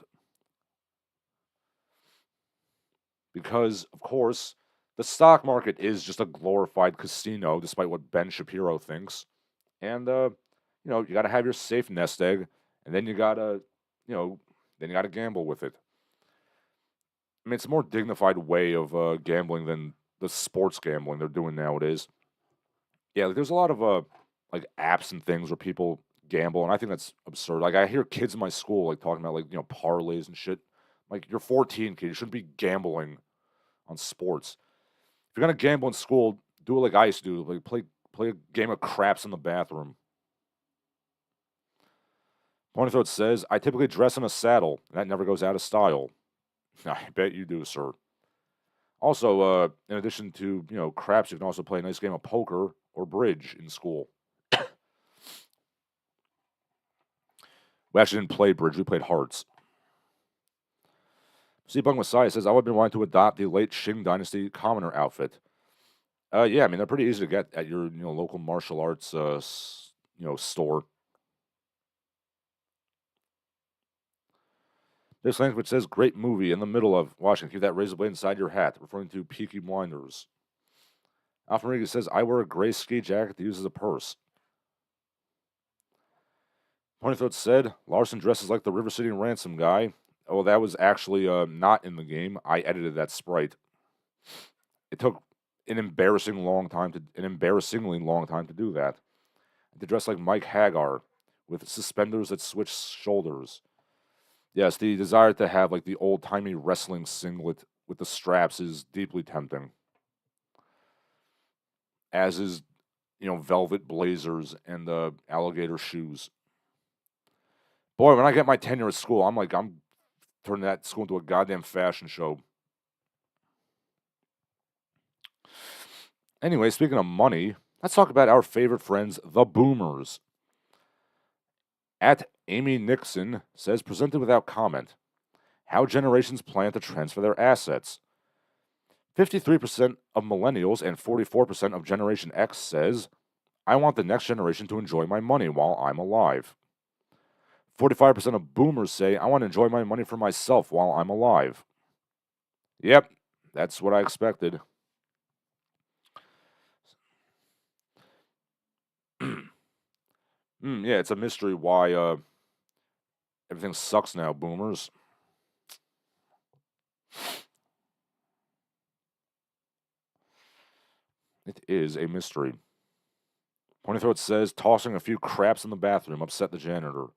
Speaker 3: Because, of course, the stock market is just a glorified casino, despite what Ben Shapiro thinks. And, you got to have your safe nest egg, and then you got to, gamble with it. I mean, it's a more dignified way of gambling than the sports gambling they're doing nowadays. Yeah, like, there's a lot of like apps and things where people gamble, and I think that's absurd. Like I hear kids in my school like talking about like parlays and shit. Like you're 14, kid. You shouldn't be gambling on sports. If you're gonna gamble in school, do it like I used to do. Like play a game of craps in the bathroom. Ponythroat says, I typically dress in a saddle, and that never goes out of style. I bet you do, sir. Also, in addition to, craps, you can also play a nice game of poker or bridge in school. We actually didn't play bridge, we played hearts. Bug Messiah says, I would have been wanting to adopt the late Qing Dynasty commoner outfit. Yeah, I mean, they're pretty easy to get at your, local martial arts, store. This language says, great movie in the middle of Washington. Keep that razor blade inside your hat, referring to Peaky Blinders. Alpha Rodriguez says, I wear a gray ski jacket to use as a purse. Ponythroat said, Larsen dresses like the River City Ransom guy. Oh, that was actually not in the game. I edited that sprite. It took an embarrassingly long time to do that. To dress like Mike Hagar with suspenders that switch shoulders. Yes, the desire to have like the old-timey wrestling singlet with the straps is deeply tempting. As is, velvet blazers and alligator shoes. Boy, when I get my tenure at school, I'm turning that school into a goddamn fashion show. Anyway, speaking of money, let's talk about our favorite friends, the Boomers. At Amy Nixon says, presented without comment, how generations plan to transfer their assets. 53% of millennials and 44% of Generation X says, I want the next generation to enjoy my money while I'm alive. 45% of boomers say, I want to enjoy my money for myself while I'm alive. Yep, that's what I expected. Yeah, it's a mystery why everything sucks now, boomers. It is a mystery. Ponythroat says, tossing a few craps in the bathroom upset the janitor.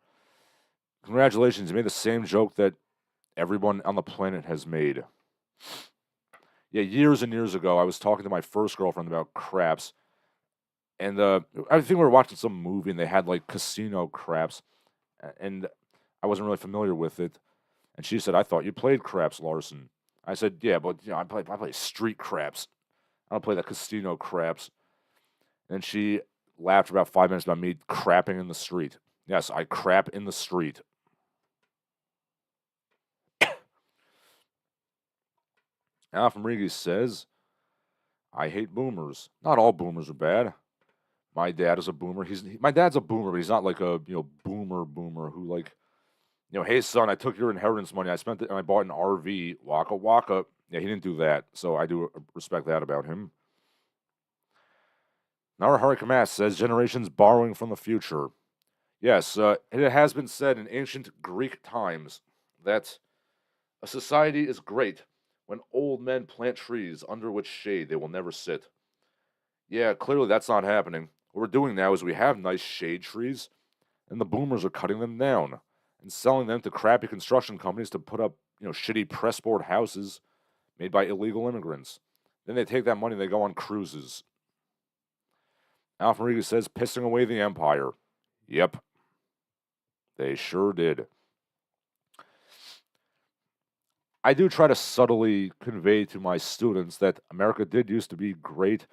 Speaker 3: Congratulations, you made the same joke that everyone on the planet has made. Yeah, years and years ago, I was talking to my first girlfriend about craps, and I think we were watching some movie, and they had, like, casino craps, and I wasn't really familiar with it, and she said, I thought you played craps, Larsen. I said, yeah, but, I play street craps. I don't play the casino craps. And she laughed for about 5 minutes about me crapping in the street. Yes, I crap in the street. Alpha Rodriguez says, I hate boomers. Not all boomers are bad. My dad is a boomer. My dad's a boomer, but he's not like a boomer who like, hey son, I took your inheritance money, I spent it, and I bought an RV. Waka waka. Yeah, he didn't do that, so I do respect that about him. Narahari Kamas says, generations borrowing from the future. Yes, it has been said in ancient Greek times that a society is great when old men plant trees under which shade they will never sit. Yeah, clearly that's not happening. What we're doing now is we have nice shade trees, and the boomers are cutting them down. and selling them to crappy construction companies to put up, shitty pressboard houses made by illegal immigrants. Then they take that money and they go on cruises. Alf Rodriguez says, pissing away the empire. Yep. They sure did. I do try to subtly convey to my students that America did used to be great.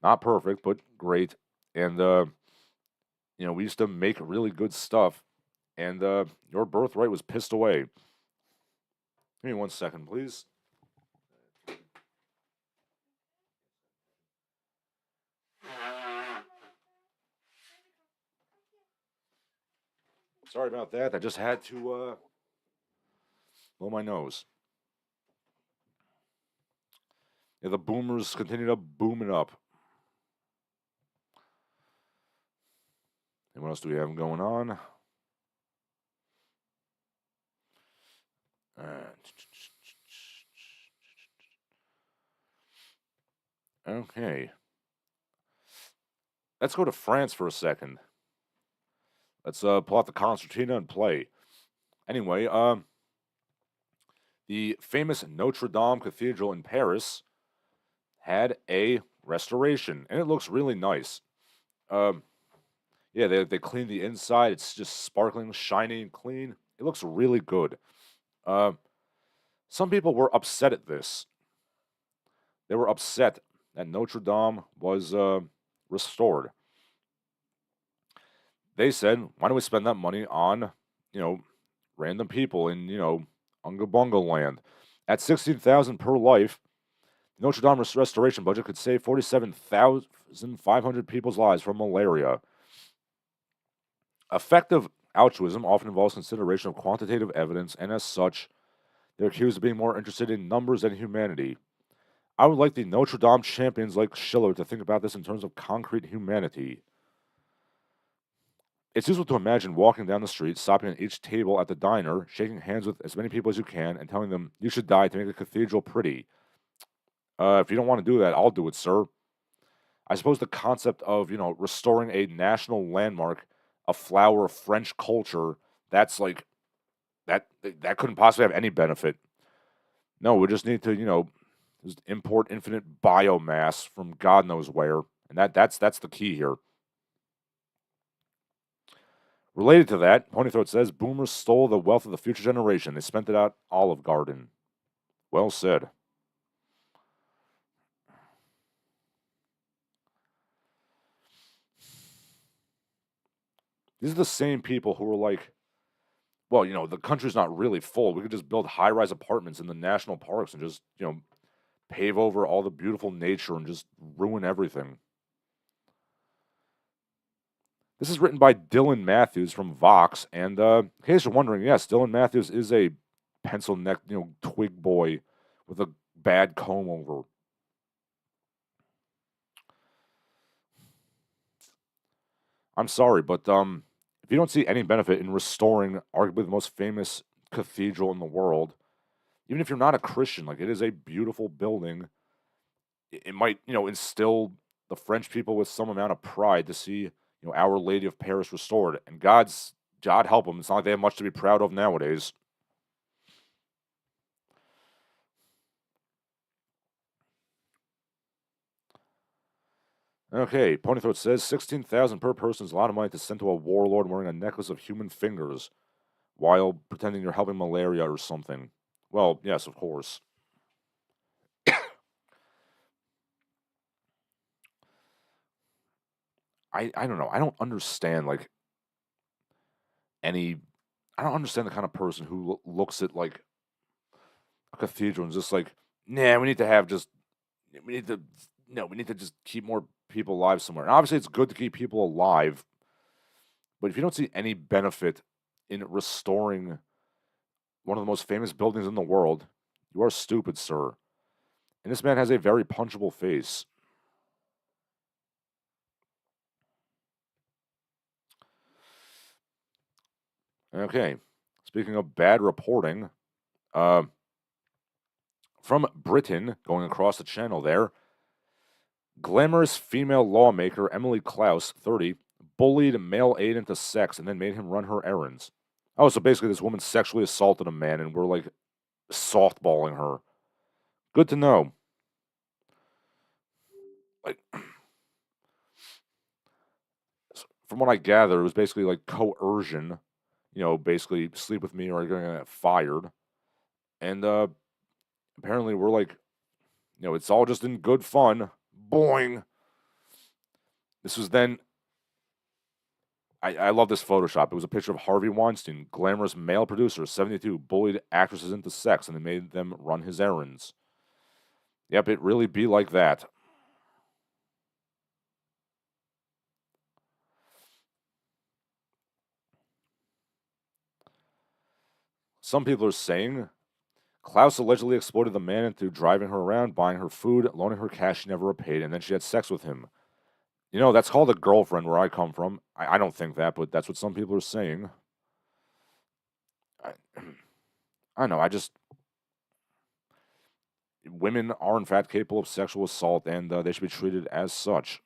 Speaker 3: Not perfect, but great. And, we used to make really good stuff. And your birthright was pissed away. Give me 1 second, please. Sorry about that. I just had to blow my nose. Yeah, the boomers continue to boom it up. And what else do we have going on? Okay. Let's go to France for a second. Let's pull out the concertina and play. Anyway, the famous Notre Dame Cathedral in Paris had a restoration, and it looks really nice. Yeah, they cleaned the inside. It's just sparkling, shiny, and clean. It looks really good. Some people were upset at this. They were upset that Notre Dame was restored. They said, why don't we spend that money on, random people in, Unga Bunga land? At $16,000 per life, the Notre Dame restoration budget could save 47,500 people's lives from malaria. Effective altruism often involves consideration of quantitative evidence, and as such, they're accused of being more interested in numbers than humanity. I would like the Notre Dame champions like Schiller to think about this in terms of concrete humanity. It's useful to imagine walking down the street, stopping at each table at the diner, shaking hands with as many people as you can, and telling them, you should die to make a cathedral pretty. If you don't want to do that, I'll do it, sir. I suppose the concept of, restoring a national landmark, a flower of French culture, that's like, that couldn't possibly have any benefit. No, we just need to, just import infinite biomass from God knows where, and that's the key here. Related to that, Ponythroat says, boomers stole the wealth of the future generation. They spent it out Olive Garden. Well said. These are the same people who were like, well, the country's not really full. We could just build high-rise apartments in the national parks and just, pave over all the beautiful nature and just ruin everything. This is written by Dylan Matthews from Vox, and in case you're wondering, yes, Dylan Matthews is a pencil-necked, twig boy with a bad comb-over. I'm sorry, but if you don't see any benefit in restoring arguably the most famous cathedral in the world, even if you're not a Christian, like, it is a beautiful building, it might, instill the French people with some amount of pride to see, Our Lady of Paris restored. And God help them, it's not like they have much to be proud of nowadays. Okay, Ponythroat says, 16,000 per person is a lot of money to send to a warlord wearing a necklace of human fingers while pretending you're helping malaria or something. Well, yes, of course. I don't know. I don't understand, like, I don't understand the kind of person who looks at, like, a cathedral and just like, nah, we need to just keep more people alive somewhere. And obviously, it's good to keep people alive, but if you don't see any benefit in restoring one of the most famous buildings in the world, you are stupid, sir. And this man has a very punchable face. Okay, speaking of bad reporting, from Britain, going across the channel there, glamorous female lawmaker Emily Klaus, 30, bullied male aide into sex and then made him run her errands. Oh, so basically this woman sexually assaulted a man and we're like softballing her. Good to know. Like, from what I gather, it was basically like coercion. Basically sleep with me or you're gonna get fired. And apparently we're like, it's all just in good fun. Boing. This was then. I love this Photoshop. It was a picture of Harvey Weinstein, glamorous male producer, 72, bullied actresses into sex, and they made them run his errands. Yep, it really be like that. Some people are saying Klaus allegedly exploited the man into driving her around, buying her food, loaning her cash she never repaid, and then she had sex with him. That's called a girlfriend where I come from. I don't think that, but that's what some people are saying. I know, women are in fact capable of sexual assault, and they should be treated as such.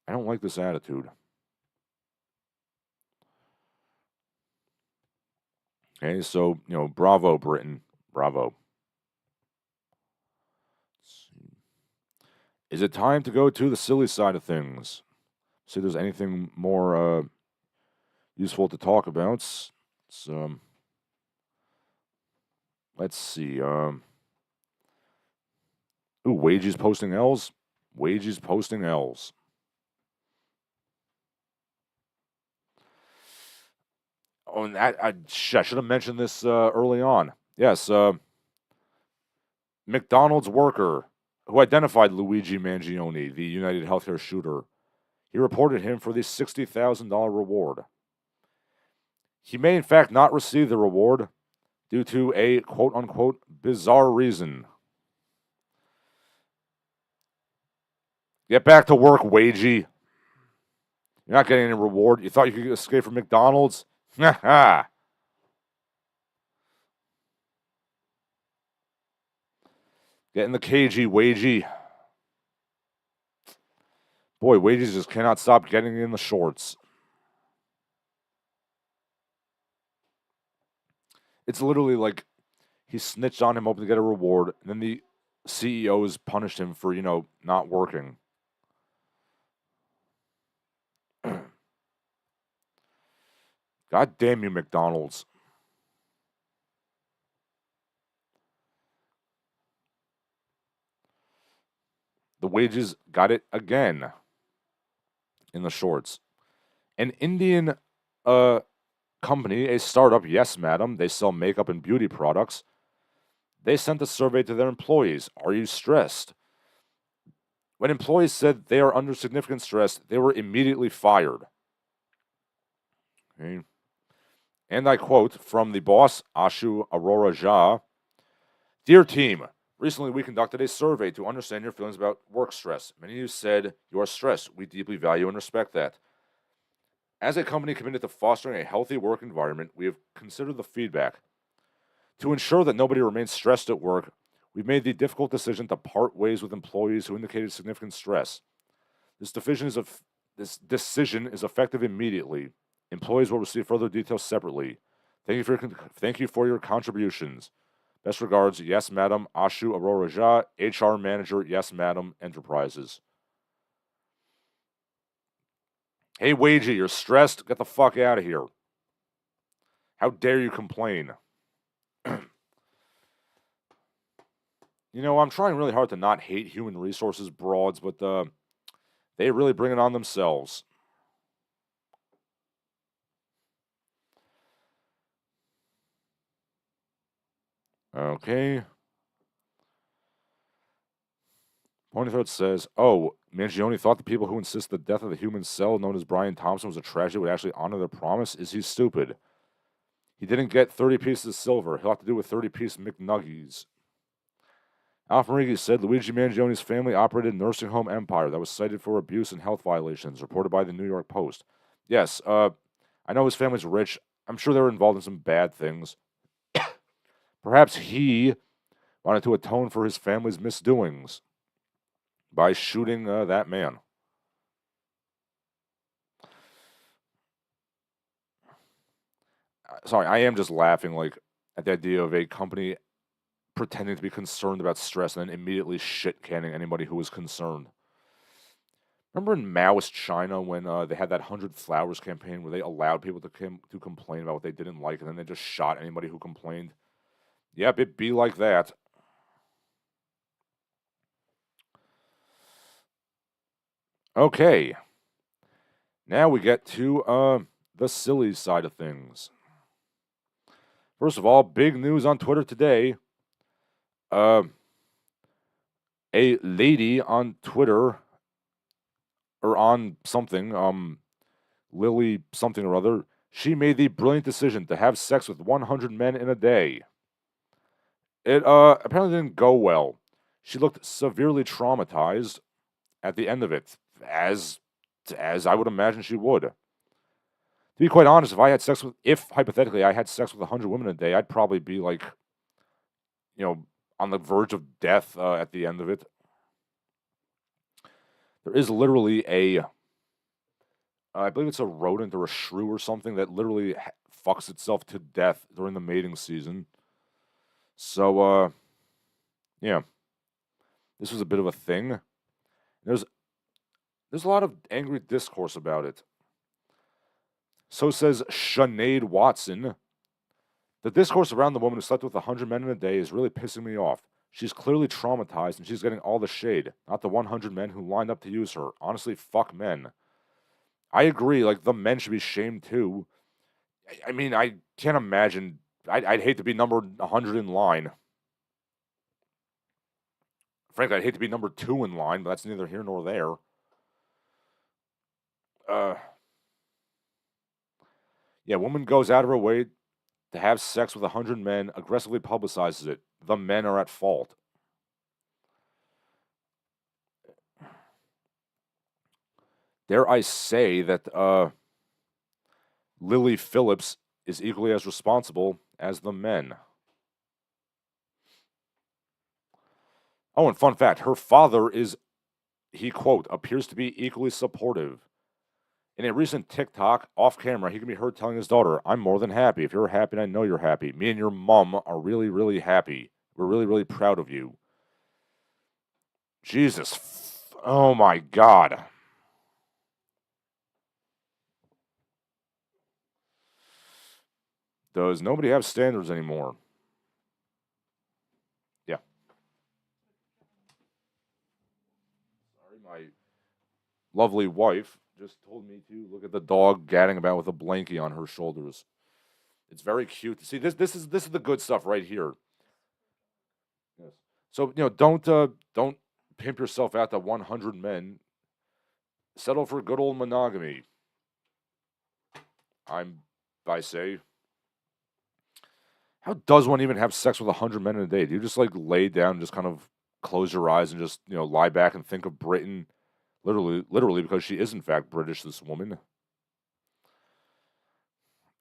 Speaker 3: I don't like this attitude. Okay, so, bravo, Britain. Bravo. Is it time to go to the silly side of things? See if there's anything more useful to talk about. So, let's see. Wages posting L's. Wages posting L's. Oh, and I should have mentioned this early on. Yes, McDonald's worker who identified Luigi Mangione, the United Healthcare shooter, he reported him for the $60,000 reward. He may, in fact, not receive the reward due to a quote-unquote bizarre reason. Get back to work, Wagie. You're not getting any reward. You thought you could escape from McDonald's? Ha Get in the cagey, Wagie. Boy, Wages just cannot stop getting in the shorts. It's literally like he snitched on him hoping to get a reward, and then the CEOs punished him for, not working. God damn you, McDonald's. The Wages got it again in the shorts. An Indian company, a startup, yes, madam, they sell makeup and beauty products. They sent a survey to their employees. Are you stressed? When employees said they are under significant stress, they were immediately fired. Okay. And I quote from the boss, Ashu Arora Jha, Dear team, recently we conducted a survey to understand your feelings about work stress. Many of you said you are stressed. We deeply value and respect that. As a company committed to fostering a healthy work environment, we have considered the feedback. To ensure that nobody remains stressed at work, we've made the difficult decision to part ways with employees who indicated significant stress. This decision is effective immediately. Employees will receive further details separately. Thank you for your contributions. Best regards, yes, madam, Ashu Arora Jha, HR manager, yes, madam, Enterprises. Hey, Wagie, you're stressed? Get the fuck out of here. How dare you complain? I'm trying really hard to not hate human resources broads, but they really bring it on themselves. Okay. Ponythroat says, Mangione thought the people who insist the death of the human cell known as Brian Thompson was a tragedy would actually honor their promise? Is he stupid? He didn't get 30 pieces of silver. He'll have to do with 30-piece McNuggies. Alf Marigi said Luigi Mangione's family operated a nursing home empire that was cited for abuse and health violations, reported by the New York Post. Yes, I know his family's rich. I'm sure they were involved in some bad things. Perhaps he wanted to atone for his family's misdoings by shooting that man. sorry, I am just laughing like at the idea of a company pretending to be concerned about stress and then immediately shit canning anybody who was concerned. Remember in Maoist China when they had that 100 Flowers campaign where they allowed people to complain about what they didn't like and then they just shot anybody who complained? Yep, it'd be like that. Okay. Now we get to the silly side of things. First of all, big news on Twitter today. A lady on Twitter or on something, Lily something or other, she made the brilliant decision to have sex with 100 men in a day. It apparently didn't go well. She looked severely traumatized at the end of it, as I would imagine she would. To be quite honest, if hypothetically I had sex with 100 women a day, I'd probably be like, on the verge of death at the end of it. There is literally I believe it's a rodent or a shrew or something that literally fucks itself to death during the mating season. So, yeah, this was a bit of a thing. There's a lot of angry discourse about it. So says Sinead Watson. The discourse around the woman who slept with 100 men in a day is really pissing me off. She's clearly traumatized and she's getting all the shade, not the 100 men who lined up to use her. Honestly, fuck men. I agree, like, the men should be shamed too. I mean, I can't imagine. I'd hate to be number 100 in line. Frankly, I'd hate to be number 2 in line, but that's neither here nor there. Yeah, woman goes out of her way to have sex with 100 men, aggressively publicizes it. The men are at fault. Dare I say that Lily Phillips is equally as responsible as the men. Oh, and fun fact, her father he, quote, appears to be equally supportive. In a recent TikTok, off camera, he can be heard telling his daughter, I'm more than happy. If you're happy, and I know you're happy. Me and your mom are really, really happy. We're really, really proud of you. Jesus. Oh, my God. Does nobody have standards anymore? Yeah. Sorry, my lovely wife just told me to look at the dog gadding about with a blankie on her shoulders. It's very cute. See, this is the good stuff right here. Yes. So, don't pimp yourself out to 100 men. Settle for good old monogamy. I say. How does one even have sex with 100 men in a day? Do you just like lay down and just kind of close your eyes and just, lie back and think of Britain? Literally, because she is in fact British, this woman.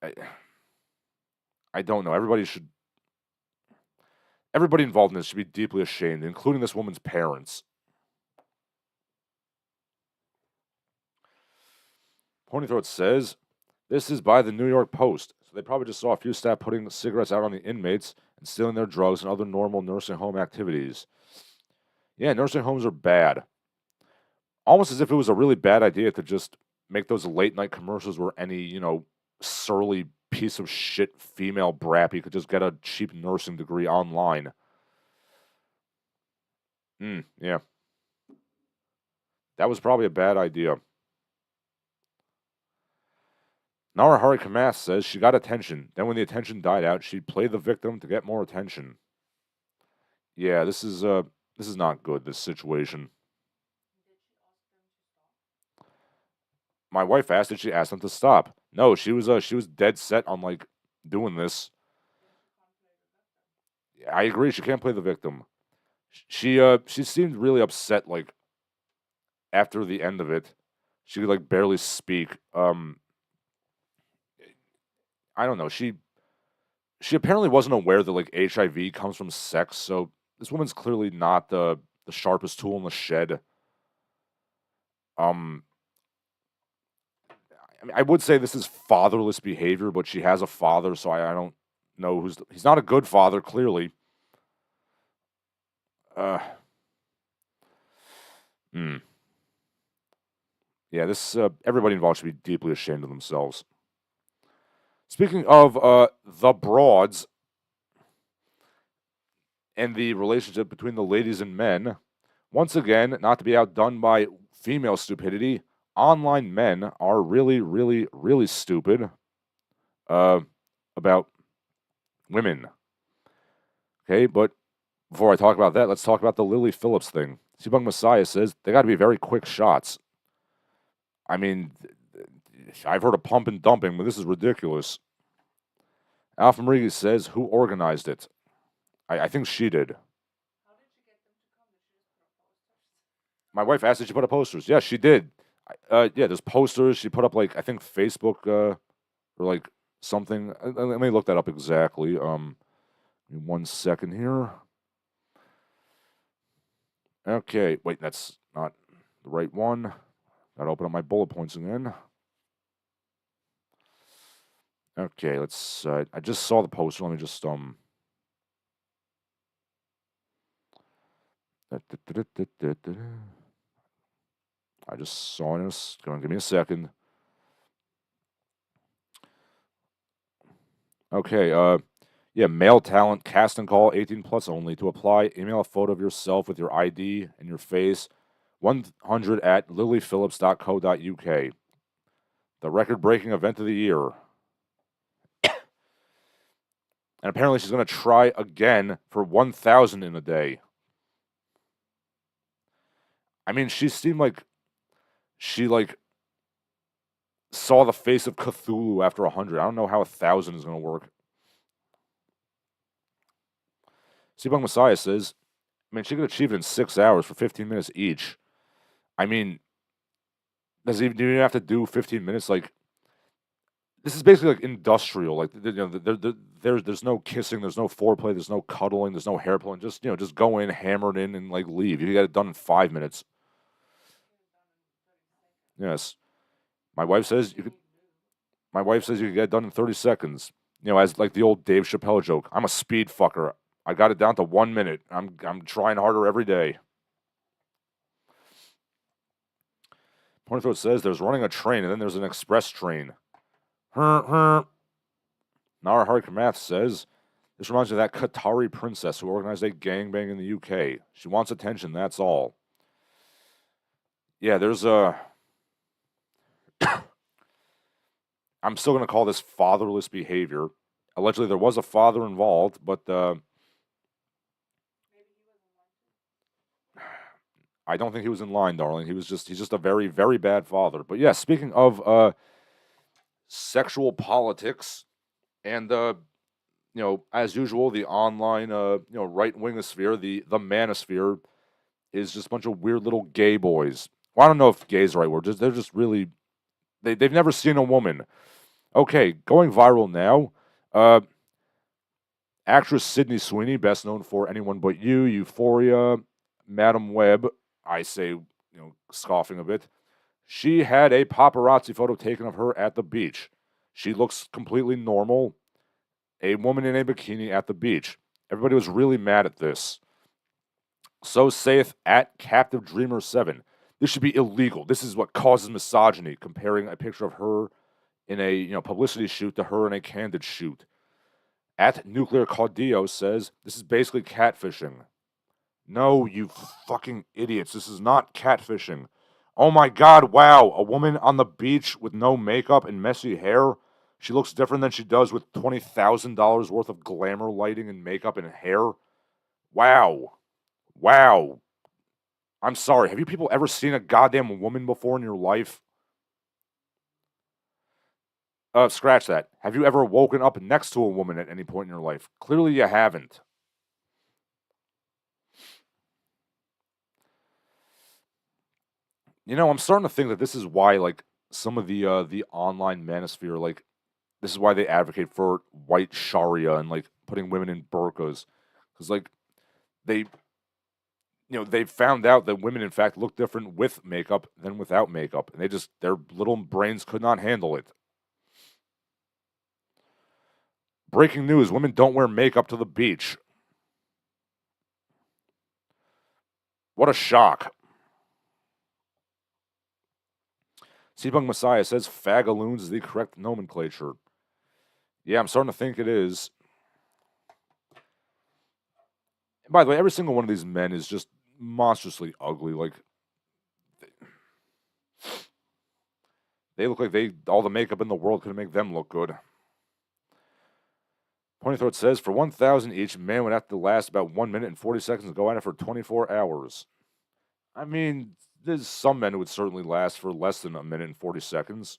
Speaker 3: I don't know. Everybody involved in this should be deeply ashamed, including this woman's parents. Pony Throat says, this is by the New York Post. So they probably just saw a few staff putting cigarettes out on the inmates and stealing their drugs and other normal nursing home activities. Yeah, nursing homes are bad. Almost as if it was a really bad idea to just make those late night commercials where any, surly piece of shit female brappy could just get a cheap nursing degree online. Yeah. That was probably a bad idea. Narahari Kamath says she got attention. Then when the attention died out, she'd play the victim to get more attention. Yeah, this is not good, this situation. My wife asked, did she ask them to stop? No, she was dead set on like doing this. I agree, she can't play the victim. She seemed really upset like after the end of it. She could like barely speak. I don't know. She apparently wasn't aware that like HIV comes from sex, so this woman's clearly not the sharpest tool in the shed. I mean, I would say this is fatherless behavior, but she has a father, so I don't know he's not a good father, clearly. Uh, hmm. Yeah, this everybody involved should be deeply ashamed of themselves. Speaking of the broads and the relationship between the ladies and men, once again, not to be outdone by female stupidity, online men are really, really, really stupid about women. Okay, but before I talk about that, let's talk about the Lily Phillips thing. Sebung Messiah says they got to be very quick shots. I mean, I've heard of pump and dumping, but this is ridiculous. Alpha Marie says, who organized it? I think she did. My wife asked if she put up posters. Yeah, she did. Yeah, there's posters. She put up, like, I think Facebook or, like, something. Let me look that up exactly. Give me 1 second here. Okay, wait, that's not the right one. Gotta open up my bullet points again. Okay, let's. I just saw the poster. Let me just I just saw this. Go on, give me a second. Okay, yeah, male talent, cast and call, 18 plus only. To apply, email a photo of yourself with your ID and your face, 100 at lilyphillips.co.uk. The record-breaking event of the year. And apparently she's going to try again for 1,000 in a day. I mean, she seemed like she, like, saw the face of Cthulhu after 100. I don't know how 1,000 is going to work. Sebung Messiah says, I mean, she could achieve it in 6 hours for 15 minutes each. I mean, do you even have to do 15 minutes? Like, this is basically like industrial. Like, there's no kissing, there's no foreplay, there's no cuddling, there's no hair pulling. Just go in, hammer it in, and like leave. You get it done in 5 minutes. Yes, my wife says you could. My wife says you could get it done in 30 seconds. As like the old Dave Chappelle joke. I'm a speed fucker. I got it down to 1 minute. I'm trying harder every day. Pornthroat says there's running a train and then there's an express train. Nara Harikamath says this reminds me of that Qatari princess who organized a gangbang in the UK. She wants attention, that's all. Yeah, there's a. I'm still going to call this fatherless behavior. Allegedly, there was a father involved, but I don't think he was in line, darling. He's just a very, very bad father. But yeah, speaking of sexual politics and as usual, the online right-wingosphere, the manosphere is just a bunch of weird little gay boys. Well, I don't know if gay is the right word. They're just really they've never seen a woman. Okay, going viral now. Actress Sydney Sweeney, best known for Anyone But You, Euphoria, Madam Web. I say, scoffing a bit. She had a paparazzi photo taken of her at the beach. She looks completely normal. A woman in a bikini at the beach. Everybody was really mad at this. So saith at Captive Dreamer 7. This should be illegal. This is what causes misogyny, comparing a picture of her in a publicity shoot to her in a candid shoot. At Nuclear Caudillo says, this is basically catfishing. No, you fucking idiots. This is not catfishing. Oh my god, wow. A woman on the beach with no makeup and messy hair. She looks different than she does with $20,000 worth of glamour lighting and makeup and hair. Wow. Wow. I'm sorry. Have you people ever seen a goddamn woman before in your life? Scratch that. Have you ever woken up next to a woman at any point in your life? Clearly you haven't. I'm starting to think that this is why, like, some of the online manosphere, like, this is why they advocate for white Sharia and, like, putting women in burqas. Because, like, they they found out that women, in fact, look different with makeup than without makeup. And their little brains could not handle it. Breaking news, women don't wear makeup to the beach. What a shock. Seabung Messiah says fagaloons is the correct nomenclature. Yeah, I'm starting to think it is. And by the way, every single one of these men is just monstrously ugly. Like, they look like all the makeup in the world could make them look good. Pointy Throat says, for 1,000 each, man would have to last about 1 minute and 40 seconds and go at it for 24 hours. I mean, there's some men who would certainly last for less than 1 minute and 40 seconds.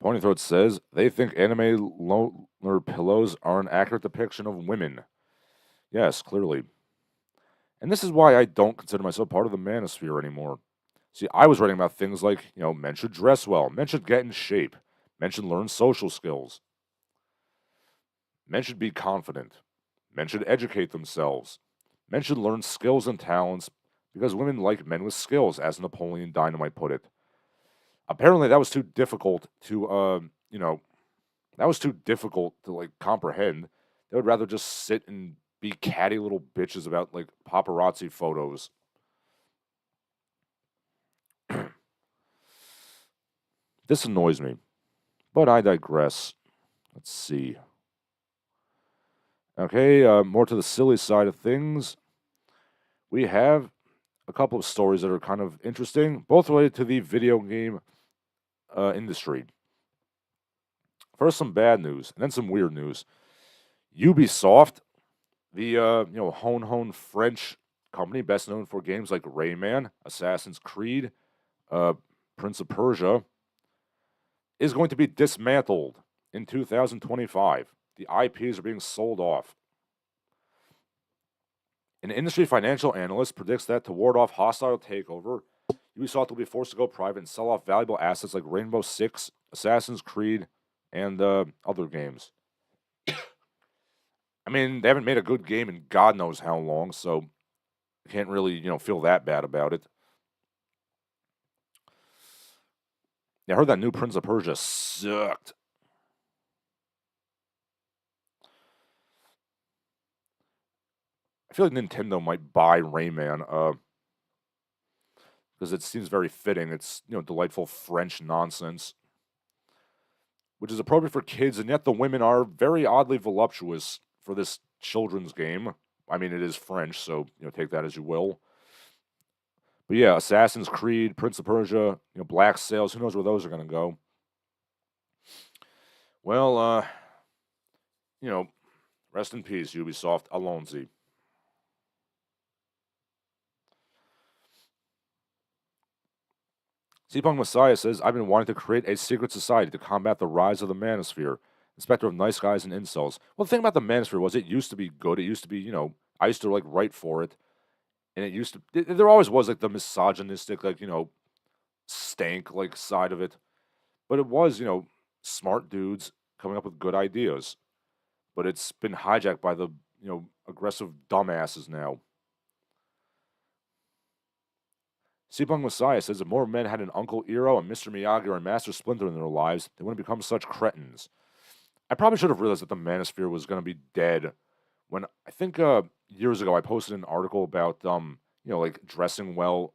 Speaker 3: Pointy Throat says, they think anime loner pillows are an accurate depiction of women. Yes, clearly. And this is why I don't consider myself part of the Manosphere anymore. See, I was writing about things like, men should dress well, men should get in shape, men should learn social skills, men should be confident, men should educate themselves, men should learn skills and talents because women like men with skills, as Napoleon Dynamite put it. Apparently, that was too difficult to, comprehend. They would rather just sit and be catty little bitches about, paparazzi photos. This annoys me, but I digress. Let's see. Okay, more to the silly side of things. We have a couple of stories that are kind of interesting, both related to the video game industry. First, some bad news, and then some weird news. Ubisoft, the Hon French company, best known for games like Rayman, Assassin's Creed, Prince of Persia, is going to be dismantled in 2025. The IPs are being sold off. An industry financial analyst predicts that to ward off hostile takeover, Ubisoft will be forced to go private and sell off valuable assets like Rainbow Six, Assassin's Creed, and other games. I mean, they haven't made a good game in God knows how long, so I can't really, feel that bad about it. Yeah, I heard that new Prince of Persia sucked. I feel like Nintendo might buy Rayman, because it seems very fitting. It's, delightful French nonsense, which is appropriate for kids, and yet the women are very oddly voluptuous for this children's game. I mean, it is French, so, take that as you will. But yeah, Assassin's Creed, Prince of Persia, Black Sails, who knows where those are going to go. Well, rest in peace, Ubisoft, Alonzi. Seapunk Messiah says, I've been wanting to create a secret society to combat the rise of the Manosphere, the specter of nice guys and incels. Well, the thing about the Manosphere was it used to be good. It used to be, I used to, write for it. And it used to, there always was, the misogynistic, stank, side of it. But it was, smart dudes coming up with good ideas. But it's been hijacked by the, aggressive dumbasses now. Seapunk Messiah says if more men had an Uncle Eero, and Mr. Miyagi, or a Master Splinter in their lives, they wouldn't become such cretins. I probably should have realized that the Manosphere was going to be dead when, I think years ago, I posted an article about, dressing well,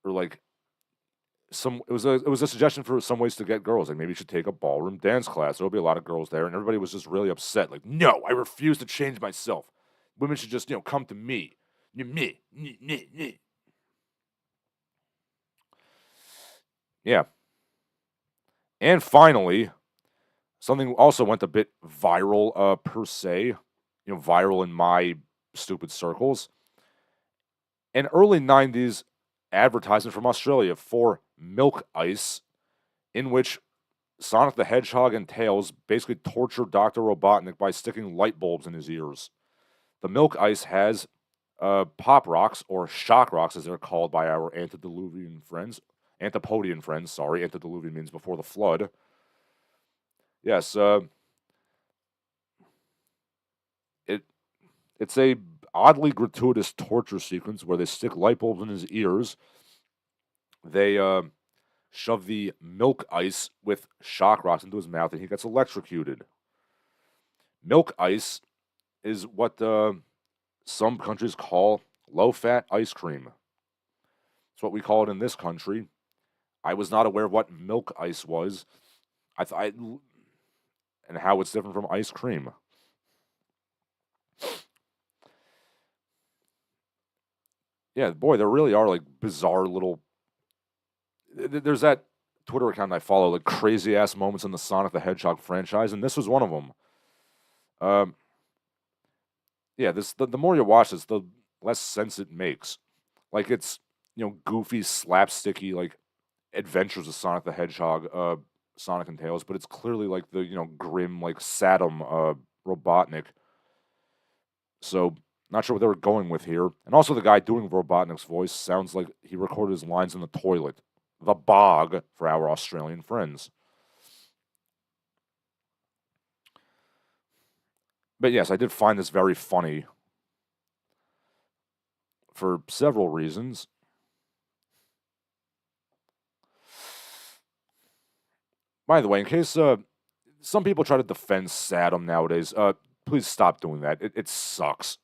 Speaker 3: or it was a suggestion for some ways to get girls. Maybe you should take a ballroom dance class. There'll be a lot of girls there, and everybody was just really upset. No, I refuse to change myself. Women should just, come to me. Me. Yeah. And finally, something also went a bit viral, per se. Viral in my stupid circles. An early 90s advertisement from Australia for Milk Ice, in which Sonic the Hedgehog and Tails basically torture Dr. Robotnik by sticking light bulbs in his ears. The Milk Ice has pop rocks, or shock rocks as they're called by our antediluvian friends. Antipodian friends, sorry. Antediluvian means before the flood. Yes, it it's a oddly gratuitous torture sequence where they stick light bulbs in his ears. They shove the milk ice with shock rocks into his mouth, and he gets electrocuted. Milk ice is what some countries call low-fat ice cream. It's what we call it in this country. I was not aware of what milk ice was. I thought, and how it's different from ice cream. Yeah, boy, there really are like bizarre little. There's that Twitter account I follow, like crazy ass moments in the Sonic the Hedgehog franchise, and this was one of them. Yeah, the more you watch this, the less sense it makes. Like it's goofy, slapsticky, like adventures of Sonic the Hedgehog, Sonic and Tails, but it's clearly like the grim, like Saddam, Robotnik. So not sure what they were going with here. And also the guy doing Robotnik's voice sounds like he recorded his lines in the toilet. The bog for our Australian friends. But yes, I did find this very funny for several reasons. By the way, in case some people try to defend Saddam nowadays, please stop doing that. It sucks.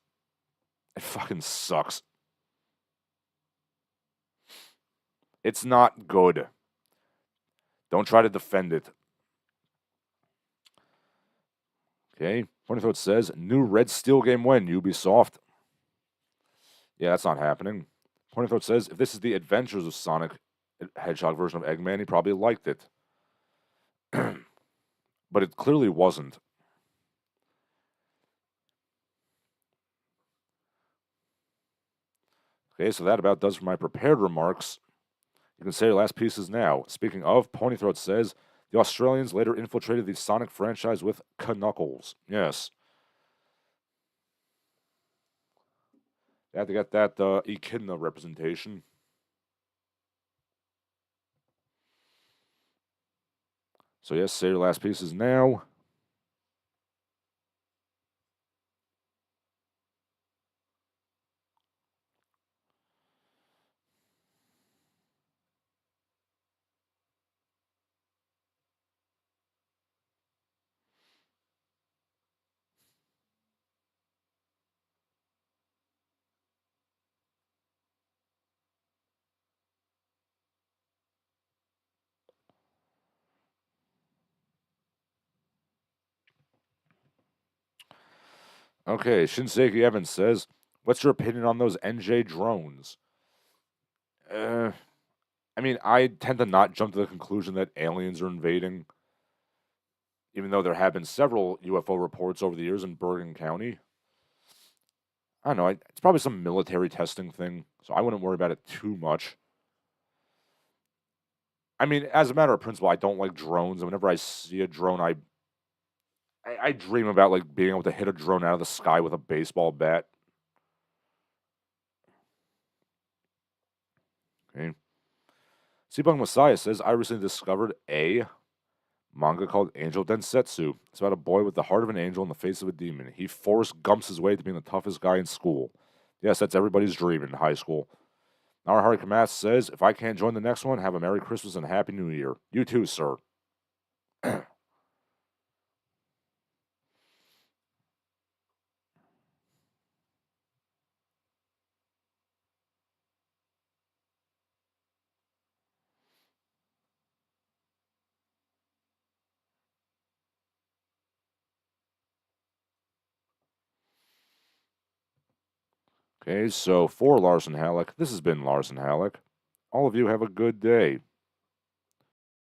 Speaker 3: It fucking sucks. It's not good. Don't try to defend it. Okay. Funny Thought says, new Red Steel game when, Ubisoft? Yeah, that's not happening. Funny Thought says, if this is the Adventures of Sonic Hedgehog version of Eggman, he probably liked it. But it clearly wasn't. Okay, so that about does for my prepared remarks. You can say your last pieces now. Speaking of, Ponythroat says, the Australians later infiltrated the Sonic franchise with Knuckles. Yes. They had to get that Echidna representation. So yes, say your last pieces now. Okay, Shinseki Evans says, what's your opinion on those NJ drones? I mean, I tend to not jump to the conclusion that aliens are invading, even though there have been several UFO reports over the years in Bergen County. I don't know, it's probably some military testing thing, so I wouldn't worry about it too much. I mean, as a matter of principle, I don't like drones, and whenever I see a drone, I dream about like being able to hit a drone out of the sky with a baseball bat. Okay. Seabung Messiah says, I recently discovered a manga called Angel Densetsu. It's about a boy with the heart of an angel and the face of a demon. He Forrest Gumps his way to being the toughest guy in school. Yes, that's everybody's dream in high school. Narahari Kamath says, if I can't join the next one, have a Merry Christmas and Happy New Year. You too, sir. Okay, so for Larsen Halleck, this has been Larsen Halleck. All of you have a good day.